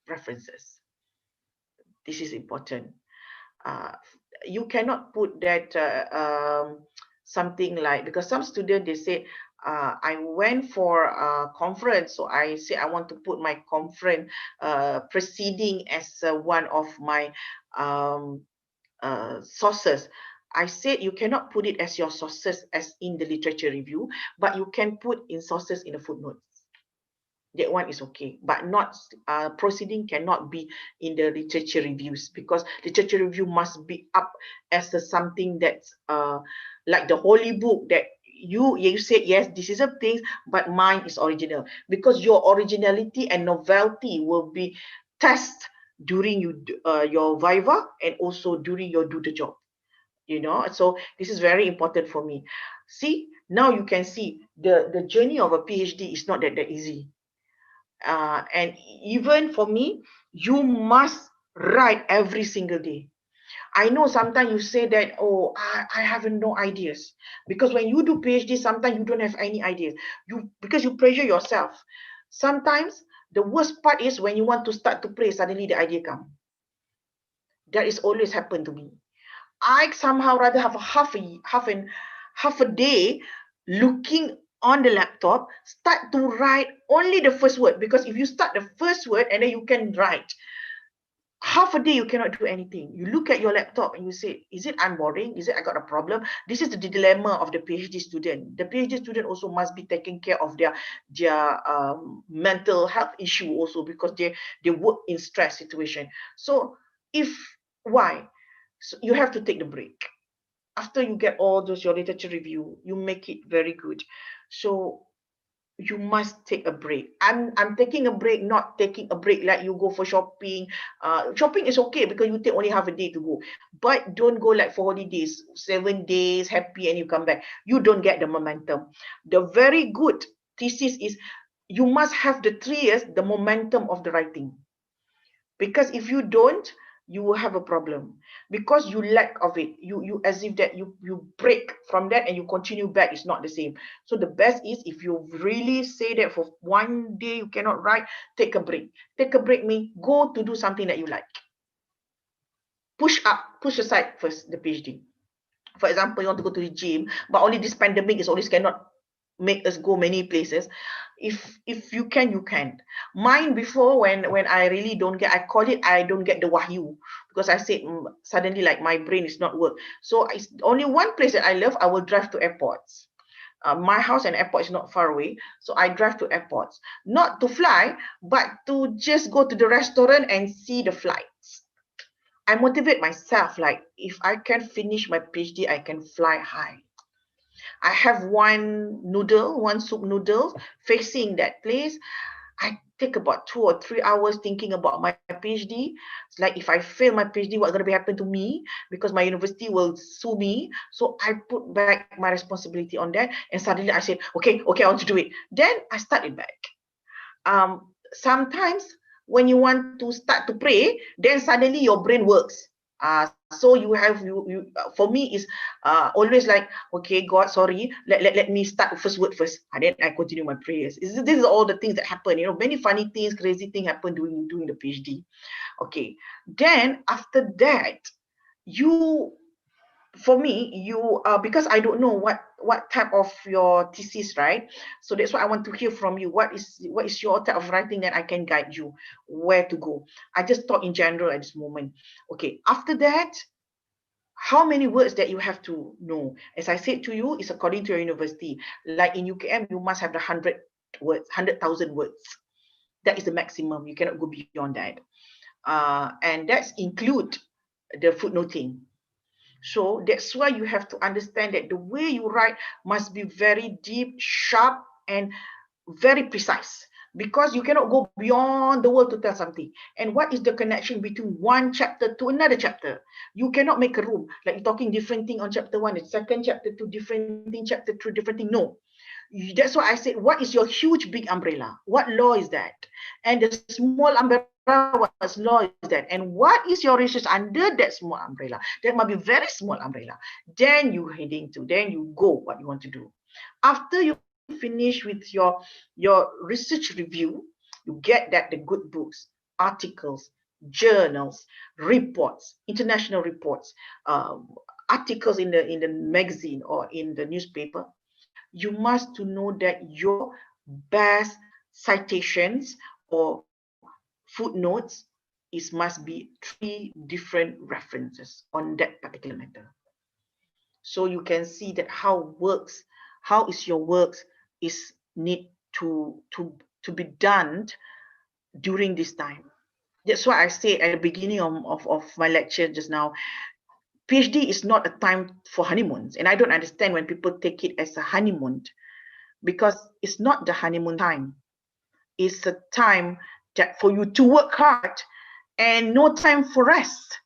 references. This is important. You cannot put that something like, because some students, they say, I went for a conference, so I say I want to put my conference proceeding as one of my sources. I said you cannot put it as your sources as in the literature review, but you can put in sources in the footnotes. That one is okay, but not proceeding cannot be in the literature reviews, because literature review must be up as something that's like the holy book that you said, yes, this is a thing, but mine is original, because your originality and novelty will be tested during your viva and also during your do the job. So this is very important for me. See, now you can see the journey of a PhD is not that easy. And even for me, you must write every single day. I know sometimes you say that, oh, I have no ideas. Because when you do PhD, sometimes you don't have any ideas. Because you pressure yourself. Sometimes the worst part is when you want to start to pray, suddenly the idea comes. That is always happened to me. I somehow rather have half a day looking on the laptop, start to write only the first word, because if you start the first word and then you can write, half a day you cannot do anything. You look at your laptop and you say, is it I'm boring? Is it I got a problem? This is the dilemma of the PhD student. The PhD student also must be taking care of their mental health issue also, because they work in stress situation. So why? So you have to take the break. After you get all those your literature review, you make it very good. So you must take a break. I'm taking a break, not taking a break like you go for shopping. Shopping is okay because you take only half a day to go, but don't go like for holidays, 7 days happy and you come back. You don't get the momentum. The very good thesis is you must have the 3 years, the momentum of the writing. Because if you don't, you will have a problem, because you lack of it. You as if that you break from that and you continue back. It's not the same. So the best is, if you really say that for 1 day you cannot write, take a break. Take a break means go to do something that you like. Push aside first the PhD. For example, you want to go to the gym, but only this pandemic is always cannot make us go many places. If you can, you can. Mine before, when I really don't get, I call it I don't get the wahyu, because I said suddenly like my brain is not work. So it's only one place that I love. I will drive to airports. My house and airport is not far away, so I drive to airports, not to fly, but to just go to the restaurant and see the flights. I motivate myself, like if I can finish my PhD, I can fly high. I have one soup noodle facing that place. I take about 2 or 3 hours thinking about my PhD. It's like, if I fail my PhD, what's going to happen to me? Because my university will sue me. So I put back my responsibility on that. And suddenly I said, okay, I want to do it. Then I started back. Sometimes when you want to start to pray, then suddenly your brain works. So you for me is always like, okay, God, sorry, let me start the first word first, and then I continue my prayers. This is all the things that happen, many funny things, crazy things happen during the PhD. Okay, then after that, for me, because I don't know what type of your thesis, right? So that's why I want to hear from you. What is your type of writing, that I can guide you where to go. I just thought in general at this moment. Okay, after that, how many words that you have to know? As I said to you, it's according to your university. Like in UKM, you must have the 100,000 words. That is the maximum. You cannot go beyond that. And that's include the footnoting. So that's why you have to understand that the way you write must be very deep, sharp, and very precise, because you cannot go beyond the word to tell something. And what is the connection between one chapter to another chapter? You cannot make a room, like you're talking different thing on chapter 1, the second chapter to different thing, chapter 2, different thing. No. That's why I said, what is your huge big umbrella? What law is that? And the small umbrella, what law is that? And what is your research under that small umbrella? That might be very small umbrella. Then you then you go what you want to do. After you finish with your research review, you get that the good books, articles, journals, reports, international reports, articles in the magazine or in the newspaper. You must to know that your best citations or footnotes must be 3 different references on that particular matter. So you can see that how is your works is need to be done during this time. That's why I say at the beginning of my lecture just now, PhD is not a time for honeymoons. And I don't understand when people take it as a honeymoon, because it's not the honeymoon time. It's a time that for you to work hard and no time for rest.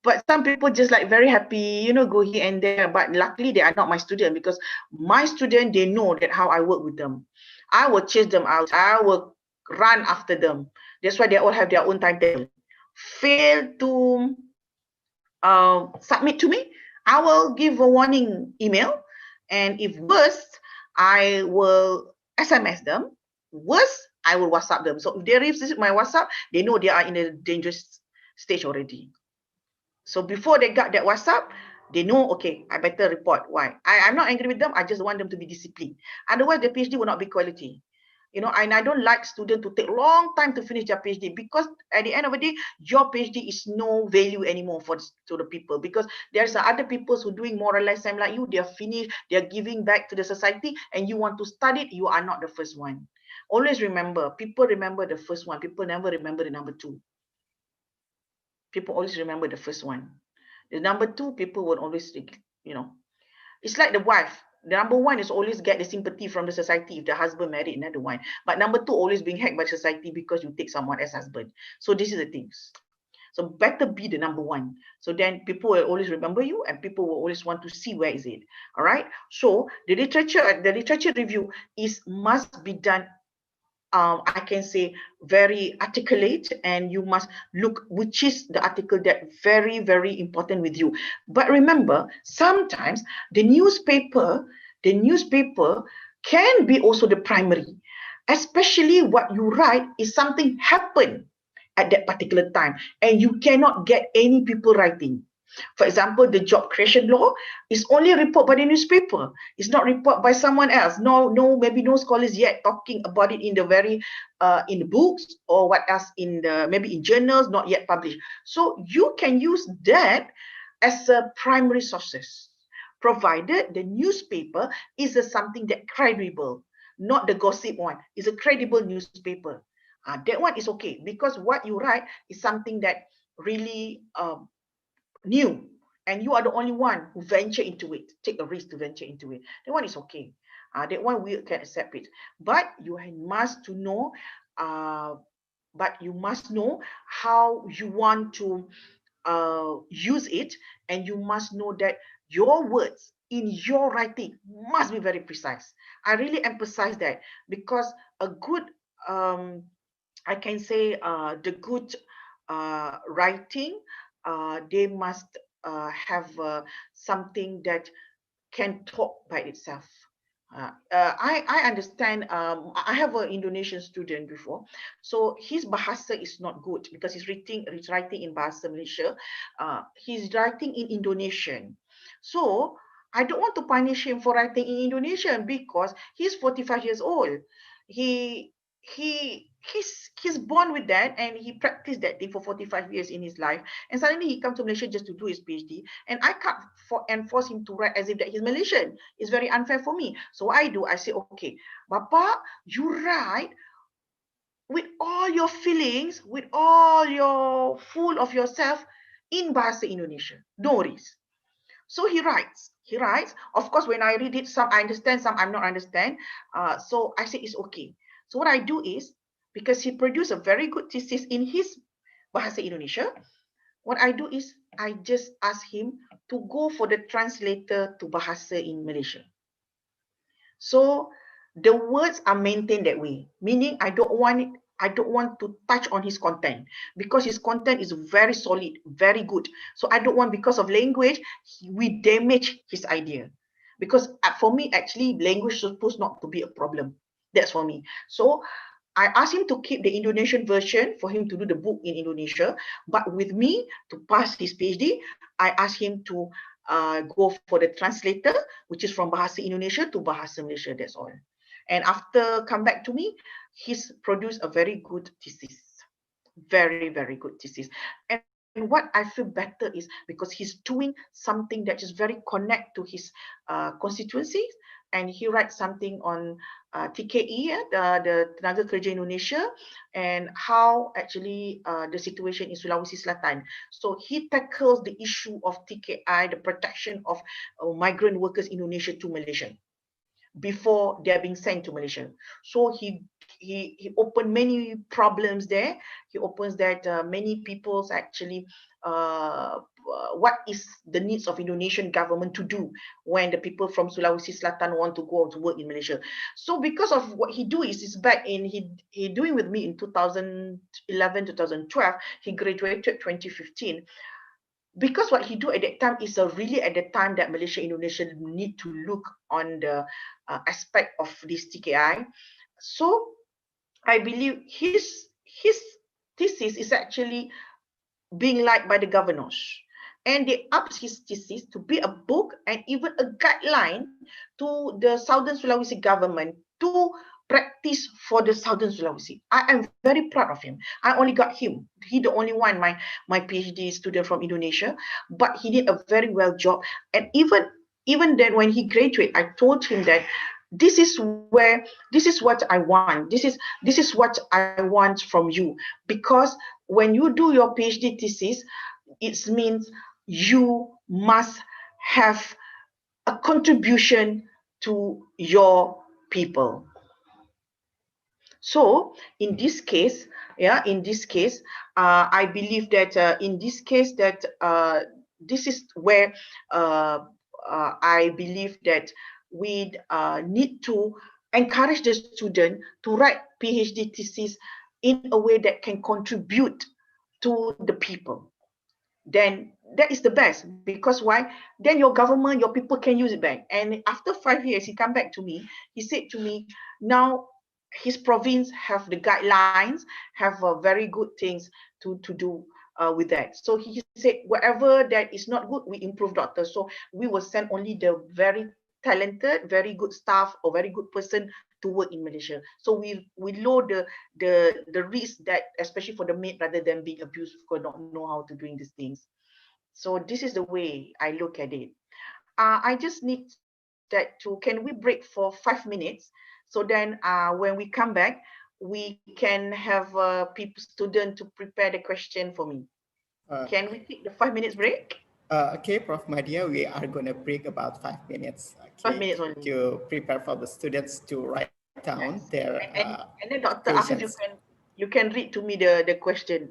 But some people just like very happy, go here and there. But luckily they are not my student, because my student, they know that how I work with them. I will chase them out. I will run after them. That's why they all have their own timetable. Fail to submit to me, I will give a warning email. And if worse, I will SMS them. Worse, I will WhatsApp them. So if they receive my WhatsApp, they know they are in a dangerous stage already. So before they got that WhatsApp, they know, okay, I better report. Why? I'm not angry with them. I just want them to be disciplined. Otherwise, the PhD will not be quality. You know, and I don't like students to take long time to finish their PhD, because at the end of the day, your PhD is no value anymore to the people, because there's other people who doing more or less time like you. They're finished, they're giving back to the society, and you want to study it. You are not the first one. Always remember, people remember the first one. People never remember the number two. People always remember the first one. The number two, people will always, you know, it's like the wife. The number one is always get the sympathy from the society if the husband married another one. But number two always being hacked by society because you take someone as husband. So this is the things. So better be the number one. So then people will always remember you, and people will always want to see where is it. All right. So the literature review must be done. I can say very articulate, and you must look which is the article that very, very important with you. But remember, sometimes the newspaper can be also the primary, especially what you write is something happened at that particular time, and you cannot get any people writing. For example, the job creation law is only a report by the newspaper. It's not report by someone else. Maybe no scholars yet talking about it in the in the books, or what else in the maybe in journals not yet published. So you can use that as a primary sources, provided the newspaper is something that credible, not the gossip one. Is a credible newspaper. That one is okay, because what you write is something that really new, and you are the only one who venture into it, take a risk to venture into it. That one is okay. That one we can accept it. But you must to know, how you want to use it, and you must know that your words in your writing must be very precise. I really emphasize that, because a good I can say the good writing, they must have something that can talk by itself. I understand. I have an Indonesian student before, so his bahasa is not good because he's writing in bahasa Malaysia. He's writing in Indonesian, so I don't want to punish him for writing in Indonesian because he's 45 years old. He's born with that, and he practiced that thing for 45 years in his life, and suddenly he comes to Malaysia just to do his PhD, and I can't enforce him to write as if that he's Malaysian. It's very unfair for me. So what I say, okay, Bapa, you write with all your feelings, with all your full of yourself in bahasa Indonesia. No worries. So he writes. Of course, when I read it, some I understand, some I'm not understand. So I say it's okay. So what I do is, because he produced a very good thesis in his bahasa Indonesia, what I do is I just ask him to go for the translator to bahasa in Malaysia. So the words are maintained that way, meaning I don't want to touch on his content, because his content is very solid, very good. So I don't want, because of language, we damage his idea. Because for me, actually, language is supposed not to be a problem. That's for me. So I asked him to keep the Indonesian version for him to do the book in Indonesia. But with me, to pass his PhD, I asked him to go for the translator, which is from Bahasa Indonesia to Bahasa Malaysia. That's all. And after come back to me, he's produced a very good thesis. Very, very good thesis. And what I feel better is because he's doing something that is very connect to his constituency, and he writes something on TKE, the Tenaga Kerja Indonesia, and how actually the situation in Sulawesi Selatan. So he tackles the issue of TKI, the protection of migrant workers in Indonesia to Malaysia before they're being sent to Malaysia. So he opened many problems there. He opens that many people's actually what is the needs of Indonesian government to do when the people from Sulawesi Selatan want to go to work in Malaysia. So because of what he do is back in he doing with me in 2011, 2012. He graduated 2015. Because what he do at that time is really at the time that Malaysia, Indonesia need to look on the aspect of this TKI. So I believe his thesis is actually being liked by the governors, and they upped his thesis to be a book and even a guideline to the Southern Sulawesi government to practice for the Southern Sulawesi. I am very proud of him. I only got him. He the only one, my PhD student from Indonesia, but he did a very well job. And even then when he graduated, I told him that this is what I want. This is what I want from you. Because when you do your PhD thesis, it means you must have a contribution to your people. So in this case, I believe that in this case that this is where I believe that we need to encourage the student to write PhD thesis in a way that can contribute to the people. Then that is the best, because why? Then your government, your people can use it back. And after 5 years, he come back to me. He said to me, now his province have the guidelines, have very good things to do with that. So he said, whatever that is not good, we improve, doctor. So we will send only the very talented, very good staff or very good person to work in Malaysia. So we lower the risk that, especially for the maid, rather than being abused because not know how to doing these things. So this is the way I look at it. I just need that to, can we break for 5 minutes? So then when we come back, we can have people, student to prepare the question for me. Can we take the 5 minutes break? Okay, Prof. Madia, we are going to break about 5 minutes, okay, 5 minutes only. to prepare for the students to write down their and then Dr. Afif, questions. you can read to me the question.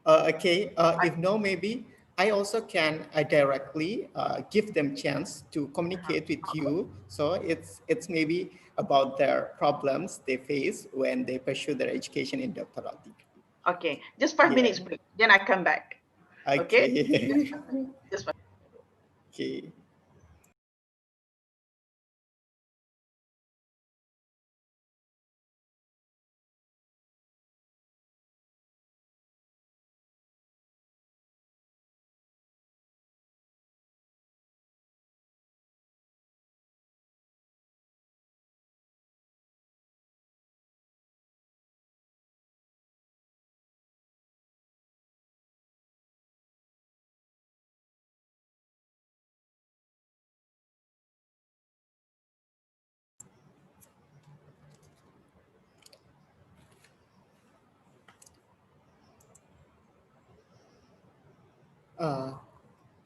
Okay, if no, maybe I also can directly give them chance to communicate with you. So it's maybe about their problems they face when they pursue their education in doctoral degree. Okay, just 5 minutes break, then I come back. Okay? Just 5 Okay.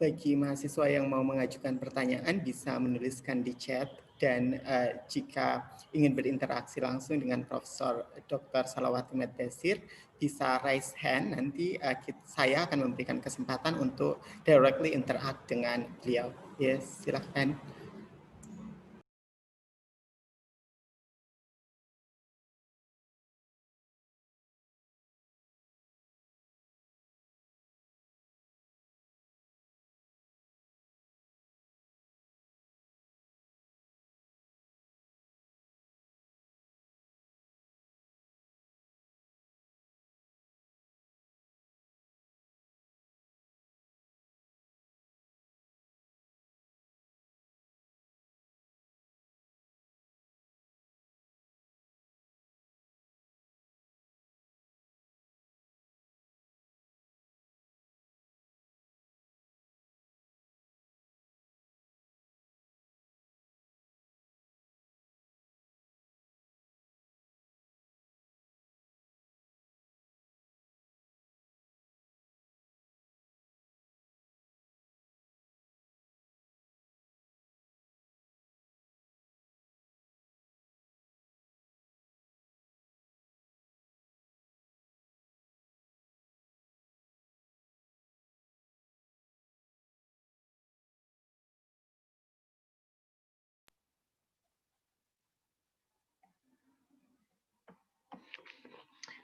Bagi mahasiswa yang mau mengajukan pertanyaan bisa menuliskan di chat, dan jika ingin berinteraksi langsung dengan Profesor Dr. Salawati Madbasir bisa raise hand, nanti saya akan memberikan kesempatan untuk directly interact dengan beliau. Yes, silakan.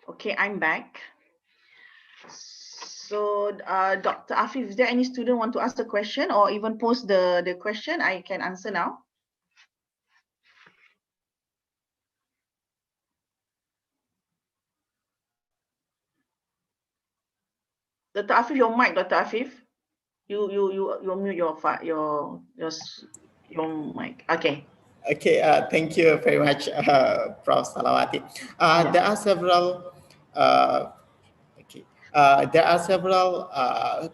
Okay, I'm back. So, Dr. Afif, is there any student want to ask the question or even post the question? I can answer now. Dr. Afif, your mic, Dr. Afif. You mute your mic. Okay. Okay, thank you very much, Prof. Salawati. There are several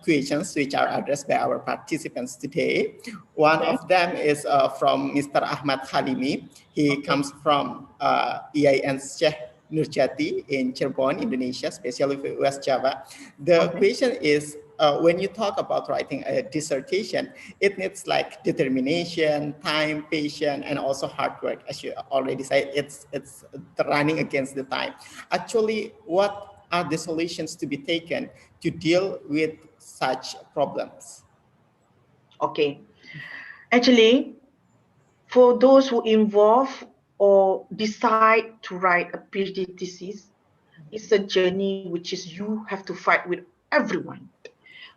questions which are addressed by our participants today. One of them is from Mr. Ahmad Halimi. He comes from EIN Sheikh Nurjati in Cirebon, Indonesia, especially West Java. The question is, when you talk about writing a dissertation, it needs like determination, time, patience, and also hard work. As you already said, it's running against the time. Actually, what are the solutions to be taken to deal with such problems? Okay. Actually, for those who involve or decide to write a PhD thesis, it's a journey which is you have to fight with everyone,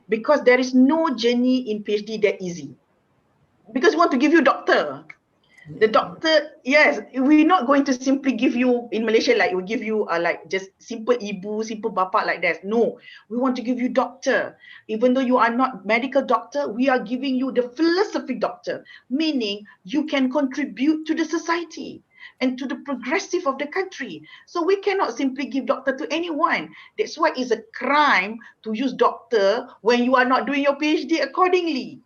because there is no journey in PhD that easy. Because we want to give you doctor. The doctor, yes, we're not going to simply give you in Malaysia like we give you like just simple ibu, simple bapa like that. No, we want to give you doctor. Even though you are not medical doctor, we are giving you the philosophy doctor, meaning you can contribute to the society and to the progressive of the country. So we cannot simply give doctor to anyone. That's why it's a crime to use doctor when you are not doing your PhD accordingly.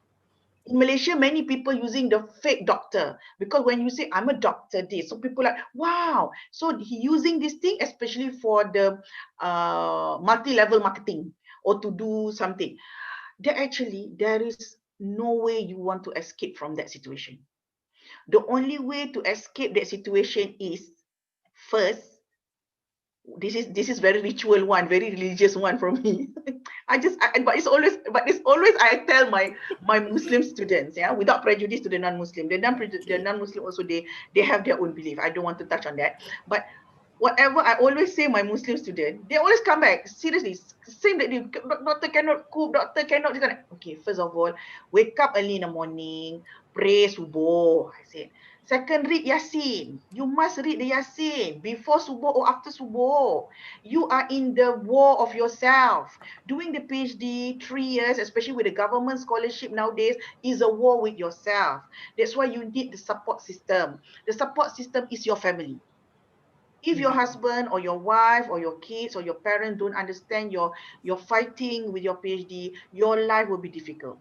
In Malaysia, many people using the fake doctor, because when you say I'm a doctor this, so people are like, wow, so he using this thing especially for the multi-level marketing or to do something. There is no way you want to escape from that situation. The only way to escape that situation is, first, this is very ritual one, very religious one for me. But it's always I tell my Muslim students, yeah, without prejudice to the non-Muslim. The non-Muslim also, they have their own belief. I don't want to touch on that. But whatever I always say, my Muslim student, they always come back seriously, same that doctor cannot cook, doctor cannot. Okay, first of all, wake up early in the morning, pray subuh. I said. Second, read Yasin. You must read the Yasin before subuh or after subuh. You are in the war of yourself. Doing the PhD 3 years, especially with the government scholarship nowadays, is a war with yourself. That's why you need the support system. The support system is your family. If your husband or your wife or your kids or your parents don't understand your fighting with your PhD, your life will be difficult.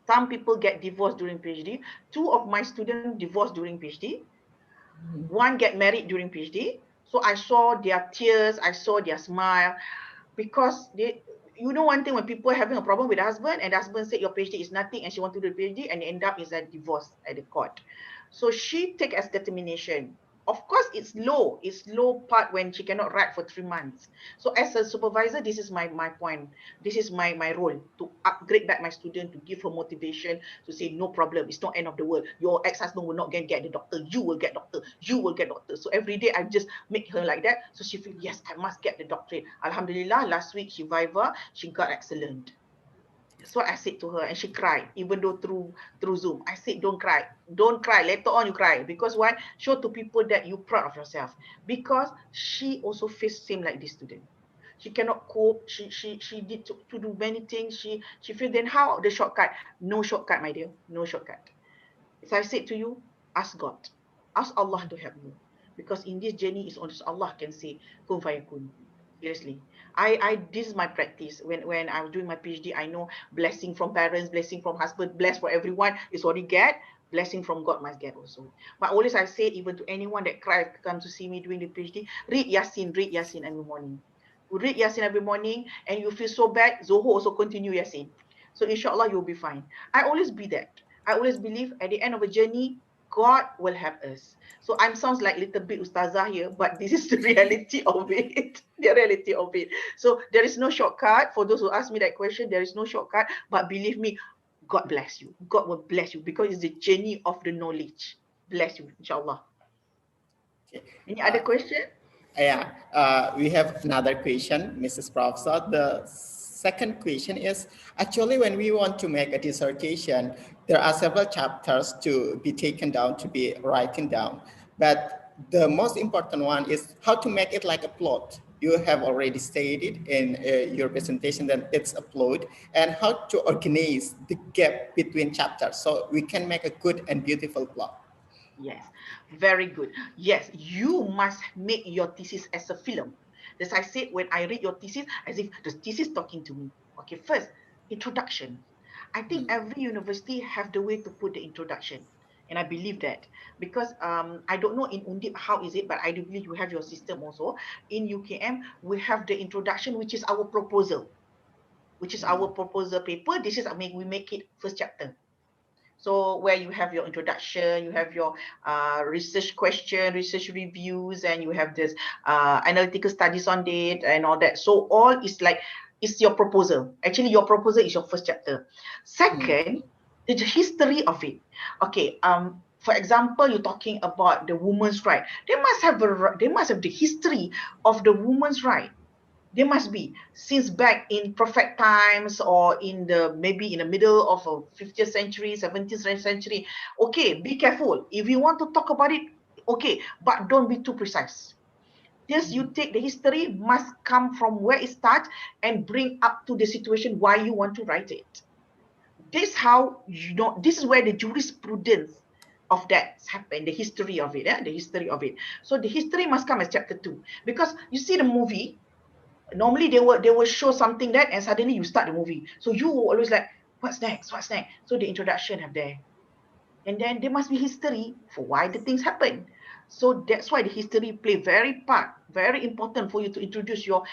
Some people get divorced during PhD. 2 of my students divorced during PhD. One get married during PhD. So I saw their tears, I saw their smile, because you know one thing, when people are having a problem with the husband and the husband said your PhD is nothing and she want to do the PhD, and end up is a divorce at the court. So she take as determination. Of course, it's low part when she cannot write for 3 months. So as a supervisor, this is my point. This is my role, to upgrade back my student, to give her motivation, to say no problem, it's not end of the world. Your ex-husband will not get the doctor, you will get doctor, you will get doctor. So every day I just make her like that, so she feel, yes, I must get the doctorate. Alhamdulillah, last week she viva, she got excellent. That's what I said to her, and she cried, even though through Zoom. I said, don't cry. Later on you cry. Because why? Show to people that you're proud of yourself. Because she also faced same like this student. She cannot cope. She did to do many things. She feel, then how the shortcut? No shortcut, my dear. No shortcut. As I said to you, ask God. Ask Allah to help you. Because in this journey, it's only Allah can say, kun fayakun. Seriously. This is my practice. When I was doing my PhD, I know blessing from parents, blessing from husband, bless for everyone is already get. Blessing from God must get also. But always I say, even to anyone that cries, come to see me doing the PhD, read Yasin every morning. You read Yasin every morning and you feel so bad, Zoho also continue Yasin. So inshallah, you'll be fine. I always be that. I always believe at the end of a journey, God will help us. So I'm sounds like little bit ustazah here, but this is the reality of it. The reality of it. So there is no shortcut. For those who ask me that question, there is no shortcut. But believe me, God bless you. God will bless you, because it's the journey of the knowledge. Bless you, inshallah. Any other question? Yeah, we have another question, Mrs. Professor. The second question is, actually, when we want to make a dissertation, there are several chapters to be taken down, to be written down. But the most important one is how to make it like a plot. You have already stated in your presentation that it's a plot, and how to organize the gap between chapters so we can make a good and beautiful plot. Yes, very good. Yes, you must make your thesis as a film. As I said, when I read your thesis, as if the thesis talking to me. Okay, first, introduction. I think every university have the way to put the introduction. And I believe that because I don't know in Undip how is it, but I do believe you have your system also. In UKM, we have the introduction, which is our proposal, which is our proposal paper. This is, I mean, we make it first chapter. So where you have your introduction, you have your research question, research reviews, and you have this analytical studies on it and all that. So all is like, it's your proposal. Actually, your proposal is your first chapter. Second, the history of it. Okay, for example, you're talking about the women's right. They must have the history of the women's right. There must be since back in prophet times or in the maybe in the middle of a 50th century, 17th century. Okay, be careful. If you want to talk about it, okay, but don't be too precise. Just you take the history must come from where it starts and bring up to the situation why you want to write it. This how you know, this is where the jurisprudence of that happened, the history of it, the history of it. So the history must come as chapter 2 because you see the movie. Normally they will show something that and suddenly you start the movie, so you always like, what's next, what's next? So the introduction have there, and then there must be history for why the things happen. So that's why the history play very important for you to introduce your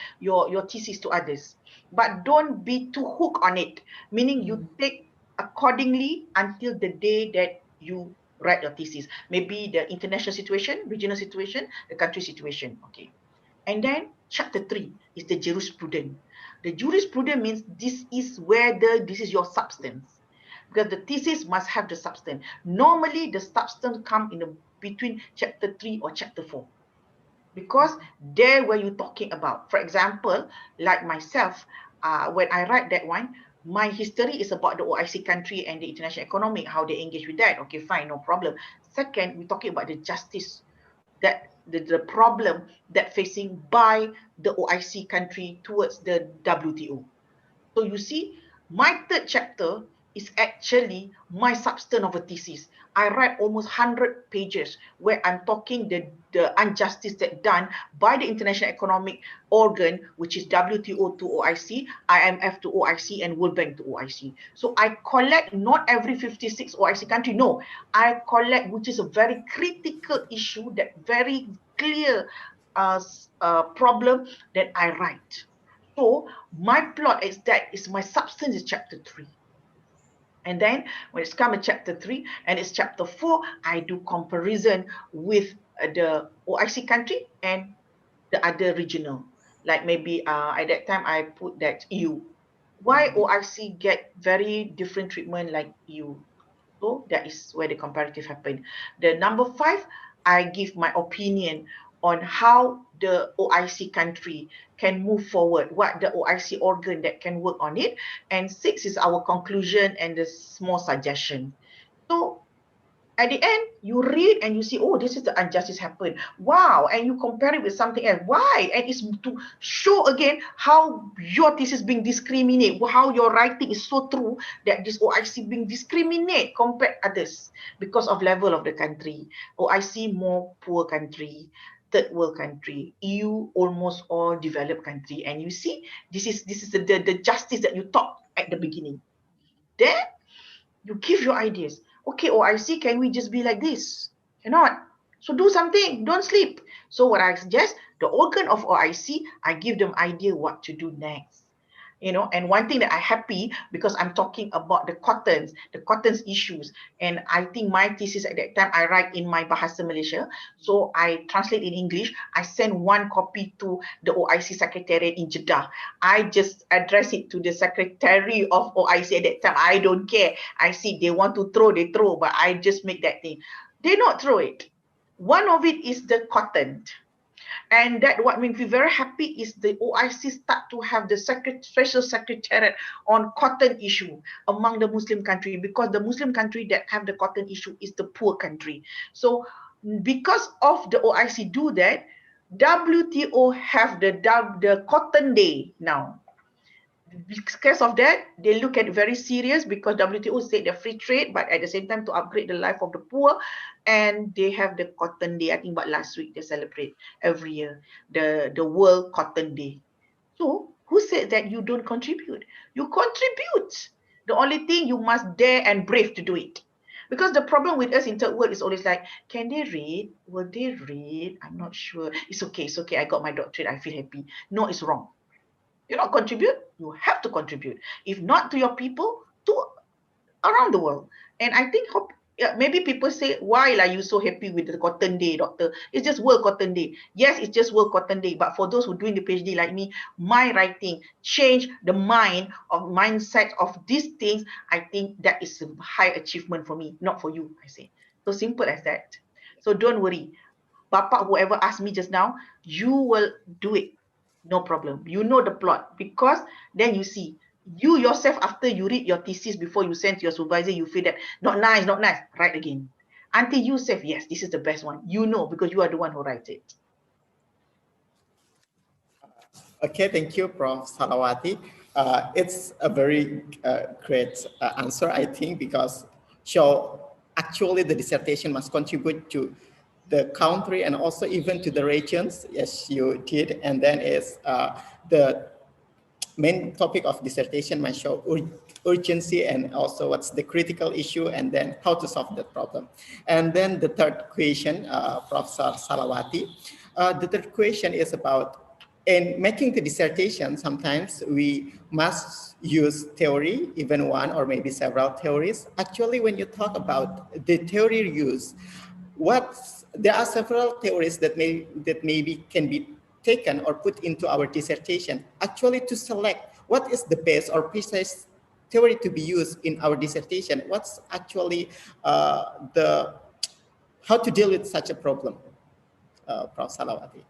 thesis to others, but don't be too hooked on it, meaning you take accordingly until the day that you write your thesis, maybe the international situation, regional situation, the country situation. Okay. And then chapter 3 is the jurisprudence. The jurisprudence means this is whether this is your substance. Because the thesis must have the substance. Normally, the substance come in between chapter 3 or chapter 4. Because there where you're talking about. For example, like myself, when I write that one, my history is about the OIC country and the international economic, how they engage with that. Okay, fine, no problem. Second, we're talking about the justice, that the problem that facing by the OIC country towards the WTO. So you see, my third chapter is actually my substance of a thesis. I write almost 100 pages where I'm talking the injustice that done by the international economic organ, which is WTO to OIC, IMF to OIC, and World Bank to OIC. So I collect not every 56 OIC country, no, I collect, which is a very critical issue, that very clear problem that I write. So my plot is that is my substance is chapter 3. And then when it's come to chapter 3 and it's chapter 4, I do comparison with the OIC country and the other regional. Like maybe at that time I put that EU. Why OIC get very different treatment like EU? So that is where the comparative happened. The number 5, I give my opinion on how the OIC country can move forward, what the OIC organ that can work on it. And 6 is our conclusion and the small suggestion. So at the end, you read and you see, oh, this is the injustice happened. Wow. And you compare it with something else. Why? And it's to show again how your thesis being discriminated, how your writing is so true that this OIC being discriminate compared others because of level of the country. OIC more poor country, third world country, EU almost all developed country. And you see, this is the justice that you talked at the beginning. Then you give your ideas. Okay, OIC, can we just be like this? Cannot. So do something. Don't sleep. So what I suggest, the organ of OIC, I give them idea what to do next. You know, and one thing that I happy because I'm talking about the cottons issues. And I think my thesis at that time, I write in my Bahasa Malaysia. So I translate in English. I send one copy to the OIC Secretariat in Jeddah. I just address it to the Secretary of OIC at that time. I don't care. I see they want to throw, they throw, but I just make that thing. They not throw it. One of it is the cotton. And that what makes me very happy is the OIC start to have the special secretariat on cotton issue among the Muslim country, because the Muslim country that have the cotton issue is the poor country. So because of the OIC do that, WTO have the cotton day now. because of that, they look at very serious because WTO said they're free trade, but at the same time to upgrade the life of the poor, and they have the Cotton Day. I think about last week they celebrate every year the World Cotton Day. So who said that you don't contribute? You contribute. The only thing you must dare and brave to do it. Because the problem with us in third world is always like, can they read? Will they read? I'm not sure. It's okay. It's okay. I got my doctorate. I feel happy. No, it's wrong. You not contribute, you have to contribute. If not to your people, to around the world. And I think maybe people say, why are you so happy with the Cotton Day, doctor? It's just World Cotton Day. Yes, it's just World Cotton Day. But for those who are doing the PhD like me, my writing change the mindset of these things. I think that is a high achievement for me, not for you, I say. So simple as that. So don't worry. Papa, whoever asked me just now, you will do it. No problem. You know the plot, because then you see, you yourself, after you read your thesis before you send to your supervisor, you feel that not nice, not nice, write again. Until you say, yes, this is the best one. You know, because you are the one who writes it. Okay, thank you, Prof. Salawati. It's a very great answer, I think, because actually the dissertation must contribute to the country and also even to the regions, as you did, and then is the main topic of dissertation must show urgency and also what's the critical issue and then how to solve that problem. And then the third question, Professor Salawati, the third question is about in making the dissertation, sometimes we must use theory, even one or maybe several theories. Actually, when you talk about the theory use, there are several theories that maybe can be taken or put into our dissertation, actually to select what is the best or precise theory to be used in our dissertation. What's actually how to deal with such a problem, Prof. Salawati?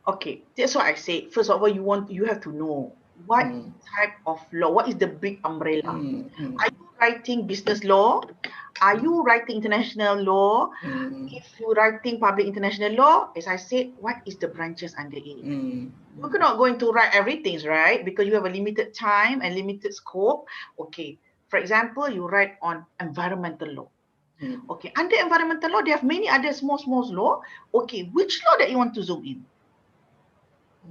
Okay, that's what I say. First of all, you have to know what type of law, what is the big umbrella. Are you writing business law? Are you writing international law? If you're writing public international law, as I said, what is the branches under it? You're not going to write everything, right? Because you have a limited time and limited scope. Okay, for example, you write on environmental law. Okay, under environmental law, they have many other small law. Okay, which law that you want to zoom in?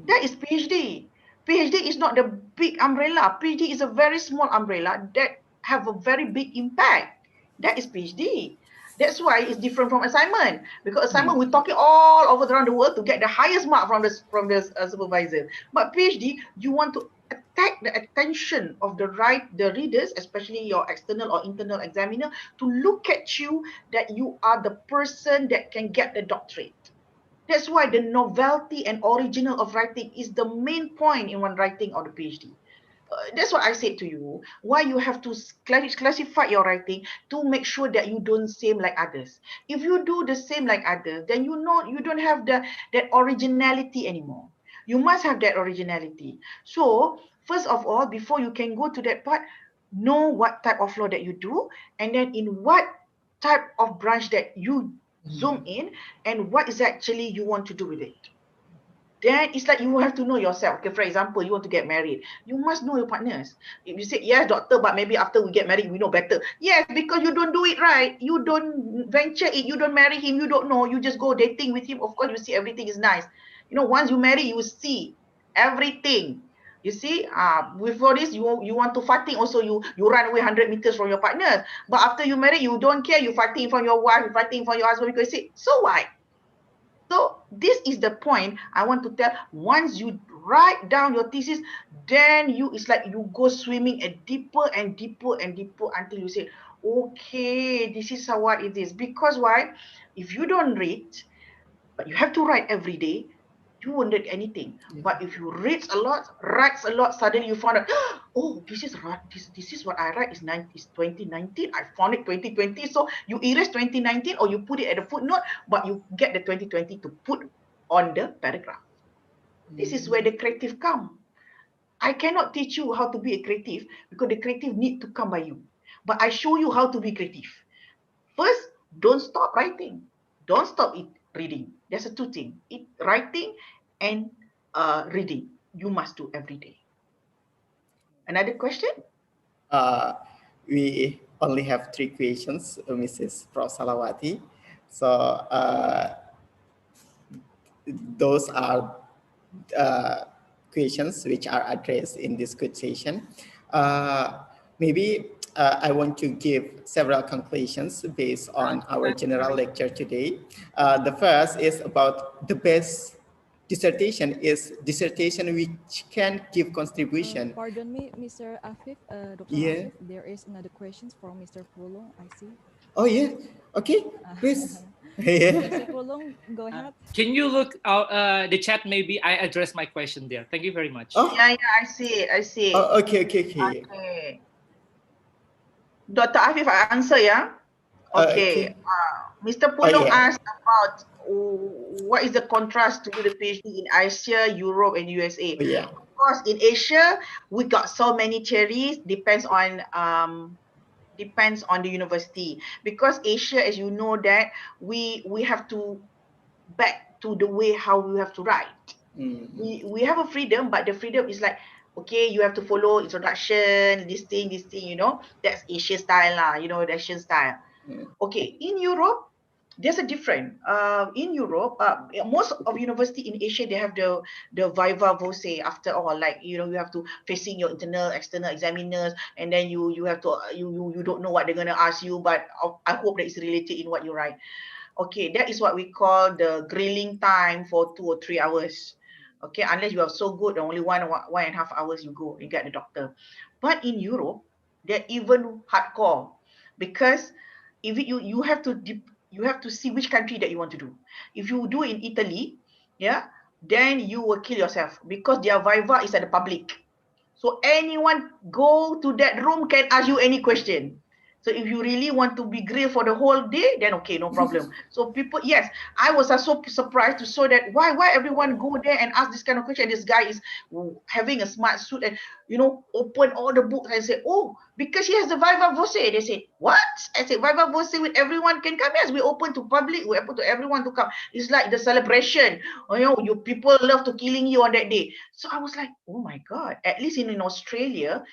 That is PhD. PhD is not the big umbrella. PhD is a very small umbrella that have a very big impact. That is PhD. That's why it's different from assignment. Because assignment, we're talking all over around the world to get the highest mark from the supervisor. But PhD, you want to attack the attention of the readers, especially your external or internal examiner, to look at you that you are the person that can get the doctorate. That's why the novelty and original of writing is the main point in one writing or the PhD. That's what I said to you. Why you have to classify your writing to make sure that you don't same like others. If you do the same like others, then you don't have that originality anymore. You must have that originality. So first of all, before you can go to that part, know what type of law that you do, and then in what type of branch that you zoom in, and what is actually you want to do with it. Then it's like you have to know yourself. Okay, for example, you want to get married. You must know your partners. If you say, yes, doctor, but maybe after we get married, we know better. Yes, because you don't do it right. You don't venture it. You don't marry him. You don't know. You just go dating with him. Of course, you see everything is nice. Once you marry, you see everything. You see, before this, you want to fighting. Also, you run away 100 meters from your partner. But after you marry, you don't care. You fighting from your wife. You fighting from your husband. Because you say, so what? So this is the point I want to tell. Once you write down your thesis, then it's like you go swimming deeper and deeper and deeper until you say, okay, this is what it is. Because why? If you don't read, but you have to write every day, you won't read anything. But if you read a lot, writes a lot, suddenly you find out, oh, this is what I write is 2019. I found it 2020. So you erase 2019 or you put it at a footnote, but you get the 2020 to put on the paragraph. This is where the creative come. I cannot teach you how to be a creative because the creative need to come by you. But I show you how to be creative. First, don't stop writing. Don't stop reading. There's a two things. Writing and reading. You must do every day. Another question? We only have 3 questions, Mrs. Prof. Salawati. So those are questions which are addressed in this good session. Maybe I want to give several conclusions based on our general lecture today. The first is about the best dissertation is dissertation which can give contribution. Pardon me, Mr. Afif, Dr. Yeah. Afif, there is another questions from Mr. Pulong, I see. Oh yeah, okay, please. Yeah. Mr. Pulong, go ahead. Can you look out the chat? Maybe I address my question there. Thank you very much. Oh, Yeah, I see it. I see it. oh okay. Okay. Dr. Afif, I answer, yeah? Okay. Mr. Pulong yeah. asked about what is the contrast to the PhD in Asia, Europe, and USA. Oh, yeah. Of course, in Asia, we got so many theories. Depends on the university, because Asia, as you know, that we have to back to the way how we have to write. We have a freedom, but the freedom is like, okay, you have to follow introduction, this thing, you know, that's Asian style lah, you know, the Asian style. Okay, in Europe, there's a different. In Europe, most of university in Asia, they have the viva voce. After all, like, you know, you have to facing your internal, external examiners, and then you have to you don't know what they're gonna ask you, but I hope that it's related in what you write. Okay, that is what we call the grilling time for 2 or 3 hours. Okay, unless you are so good, only 1.5 hours you go, you get the doctor. But in Europe, they're even hardcore, because if you have to see which country that you want to do. If you do in Italy, yeah, then you will kill yourself, because their viva is at the public. So anyone go to that room can ask you any question. So if you really want to be grilled for the whole day, then okay, no problem. So people, yes, I was so surprised to saw that why everyone go there and ask this kind of question. This guy is having a smart suit and, you know, open all the books and say, oh, because he has the viva voce. They say, what? I said, viva voce with everyone can come. Yes, we open to public, we open to everyone to come. It's like the celebration. You know, you people love to killing you on that day. So I was like, oh my God, at least in Australia,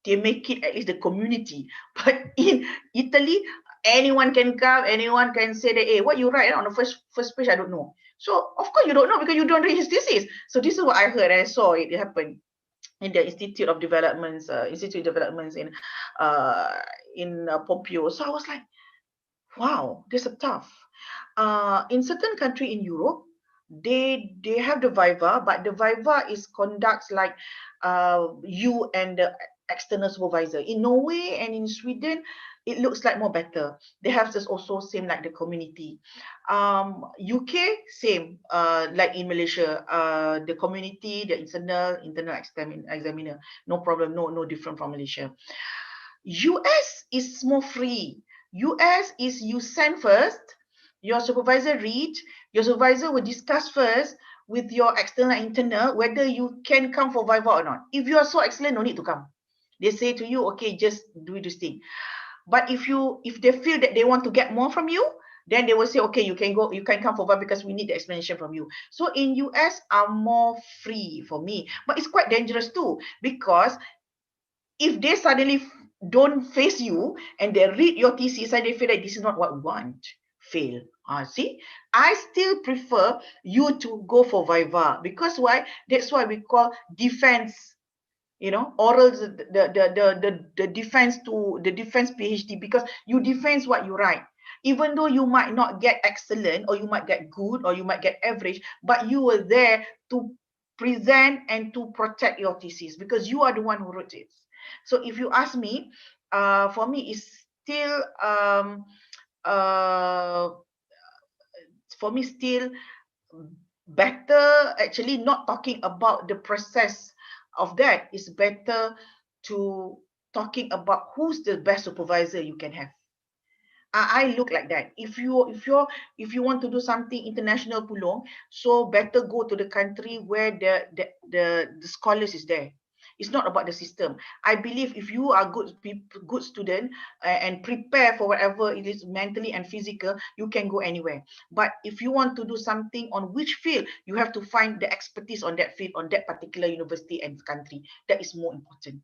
they make it at least the community. But in Italy, anyone can come, anyone can say that, hey, what you write on the first page, I don't know. So of course you don't know, because you don't read his thesis. So this is what I heard. I saw it happen in the Institute of Developments in Pompeo. So I was like, wow, this is tough. In certain country in Europe, they have the viva, but the viva is conducts like you and the external supervisor. In Norway and in Sweden, it looks like more better. They have this also same like the community. UK, same like in Malaysia, the community, the internal examiner, no problem, no different from Malaysia. US is more free. US is you send first, your supervisor read, your supervisor will discuss first with your external and internal whether you can come for viva or not. If you are so excellent, no need to come. They say to you, okay, just do this thing. But if they feel that they want to get more from you, then they will say, okay, you can come for viva because we need the explanation from you. So in US are more free for me, but it's quite dangerous too, because if they suddenly don't face you and they read your thesis and they feel like this is not what we want, fail. See, I still prefer you to go for viva, because why? That's why we call defense. You know, orals, the defense to the defense PhD, because you defense what you write. Even though you might not get excellent, or you might get good, or you might get average, but you were there to present and to protect your thesis, because you are the one who wrote it. So if you ask me, for me, it's still better, actually, not talking about the process of that. It's better to talking about who's the best supervisor you can have. I look like that. If you want to do something international pulong, so better go to the country where the scholars is there. It's not about the system. I believe if you are good student and prepare for whatever it is mentally and physical, you can go anywhere. But if you want to do something on which field, you have to find the expertise on that field, on that particular university and country. That is more important.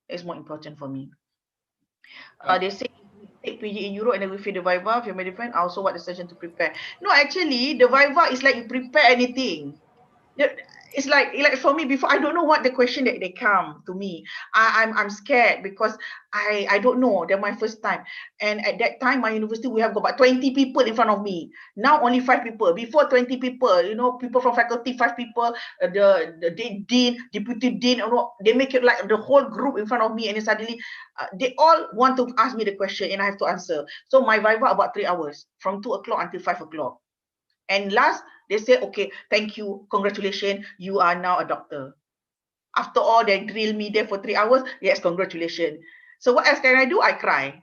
That is more important for me. They say take PG in Europe and then we feel the Viva, if you're different, also what the session to prepare. No, actually, the Viva is like you prepare anything. It's like for me before, I don't know what the question that they come to me. I'm scared because I don't know. They're my first time, and at that time my university we have got about 20 people in front of me. Now only 5 people. Before 20 people, you know, people from faculty, 5 people, the dean, deputy dean, you know, they make it like the whole group in front of me, and then suddenly they all want to ask me the question and I have to answer. So my viva about 3 hours from 2 o'clock until 5 o'clock. And last, they say, okay, thank you, congratulations, you are now a doctor. After all, they drill me there for 3 hours. Yes, congratulations. So what else can I do? I cry.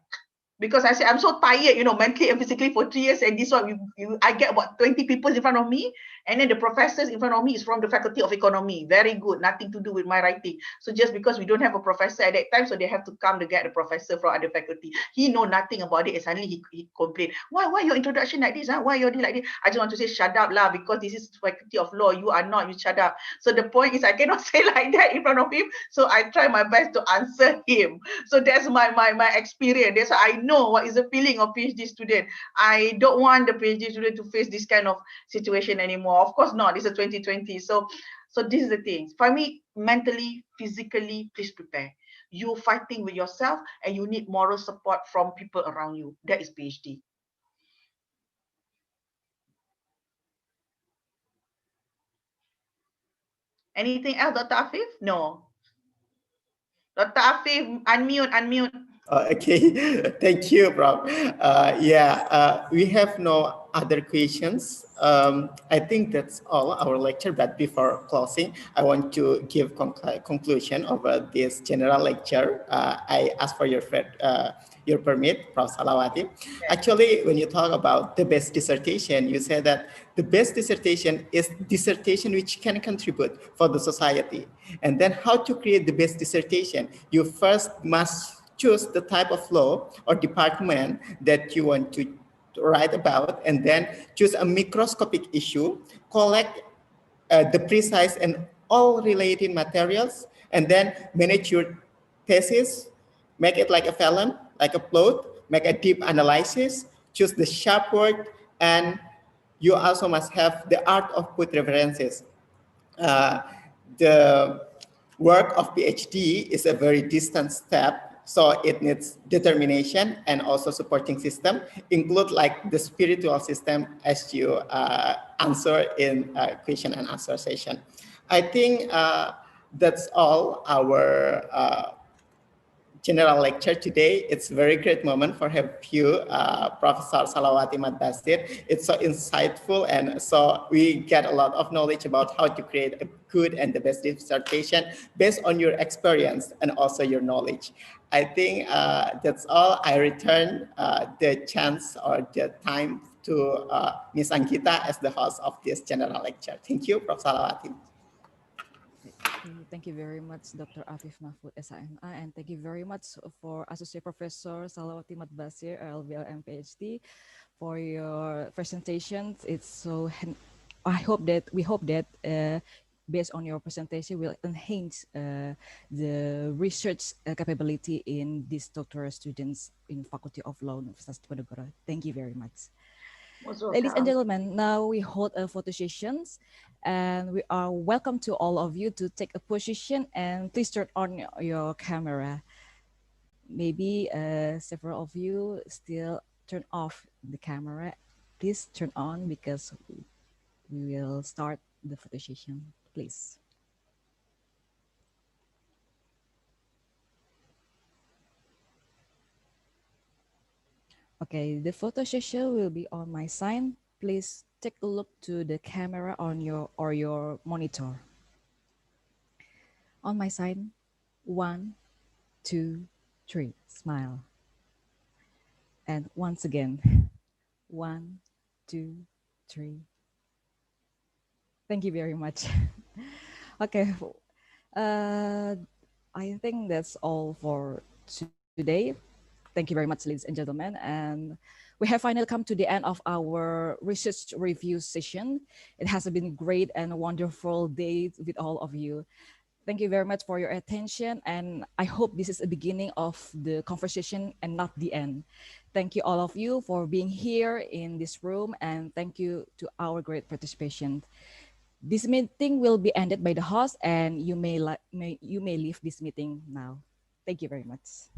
Because I said, I'm so tired, you know, mentally and physically for 3 years. And this one, I get about 20 people in front of me. And then the professors in front of me is from the Faculty of Economy. Very good, nothing to do with my writing. So just because we don't have a professor at that time, so they have to come to get the professor from other faculty. He know nothing about it, and suddenly he complained, why your introduction like this? Huh? Why you're like this? I just want to say, shut up lah, because this is Faculty of Law. You are not, you shut up. So the point is I cannot say like that in front of him. So I try my best to answer him. So that's my experience. That's why I know what is the feeling of PhD student. I don't want the PhD student to face this kind of situation anymore. Of course not. It's a 2020. So this is the thing. For me, mentally, physically, please prepare. You fighting with yourself and you need moral support from people around you. That is PhD. Anything else, Dr. Afif? No. Dr. Afif, unmute. Okay, thank you, Prof. We have no other questions. I think that's all our lecture, but before closing, I want to give conclusion of this general lecture. I ask for your permit, Prof. Salawati. Actually, when you talk about the best dissertation, you say that the best dissertation is dissertation which can contribute for the society. And then how to create the best dissertation? You first must choose the type of law or department that you want to write about, and then choose a microscopic issue, collect the precise and all related materials, and then manage your thesis, make it like a felon, like a plot, make a deep analysis, choose the sharp word, and you also must have the art of put references. The work of PhD is a very distant step, so it needs determination and also supporting system, include like the spiritual system as you answer in question and answer session. I think that's all our general lecture today. It's a very great moment for have you, Professor Salawati Madbasir. It's so insightful, and so we get a lot of knowledge about how to create a good and the best dissertation based on your experience and also your knowledge. I think that's all. I return the chance or the time to Ms. Ankita as the host of this general lecture. Thank you, Prof. Salawati. Thank you very much, Dr. Afif Mahfud, SIMI, and thank you very much for Associate Professor Salawati Madbasir, LBLM PhD, for your presentations. It's so, we hope that based on your presentation will enhance the research capability in these doctoral students in Faculty of Law, Universitas Diponegoro. Thank you very much. Ladies and gentlemen, now we hold a photo sessions, and we are welcome to all of you to take a position, and please turn on your camera. Maybe several of you still turn off the camera. Please turn on because we will start the photo session, please. Okay, the photo session will be on my side. Please take a look to the camera on your monitor. On my side, 1, 2, 3, smile. And once again, 1, 2, 3. Thank you very much. Okay, I think that's all for today. Thank you very much, ladies and gentlemen. And we have finally come to the end of our research review session. It has been great and wonderful day with all of you. Thank you very much for your attention. And I hope this is the beginning of the conversation and not the end. Thank you all of you for being here in this room. And thank you to our great participation. This meeting will be ended by the host, and you may leave this meeting now. Thank you very much.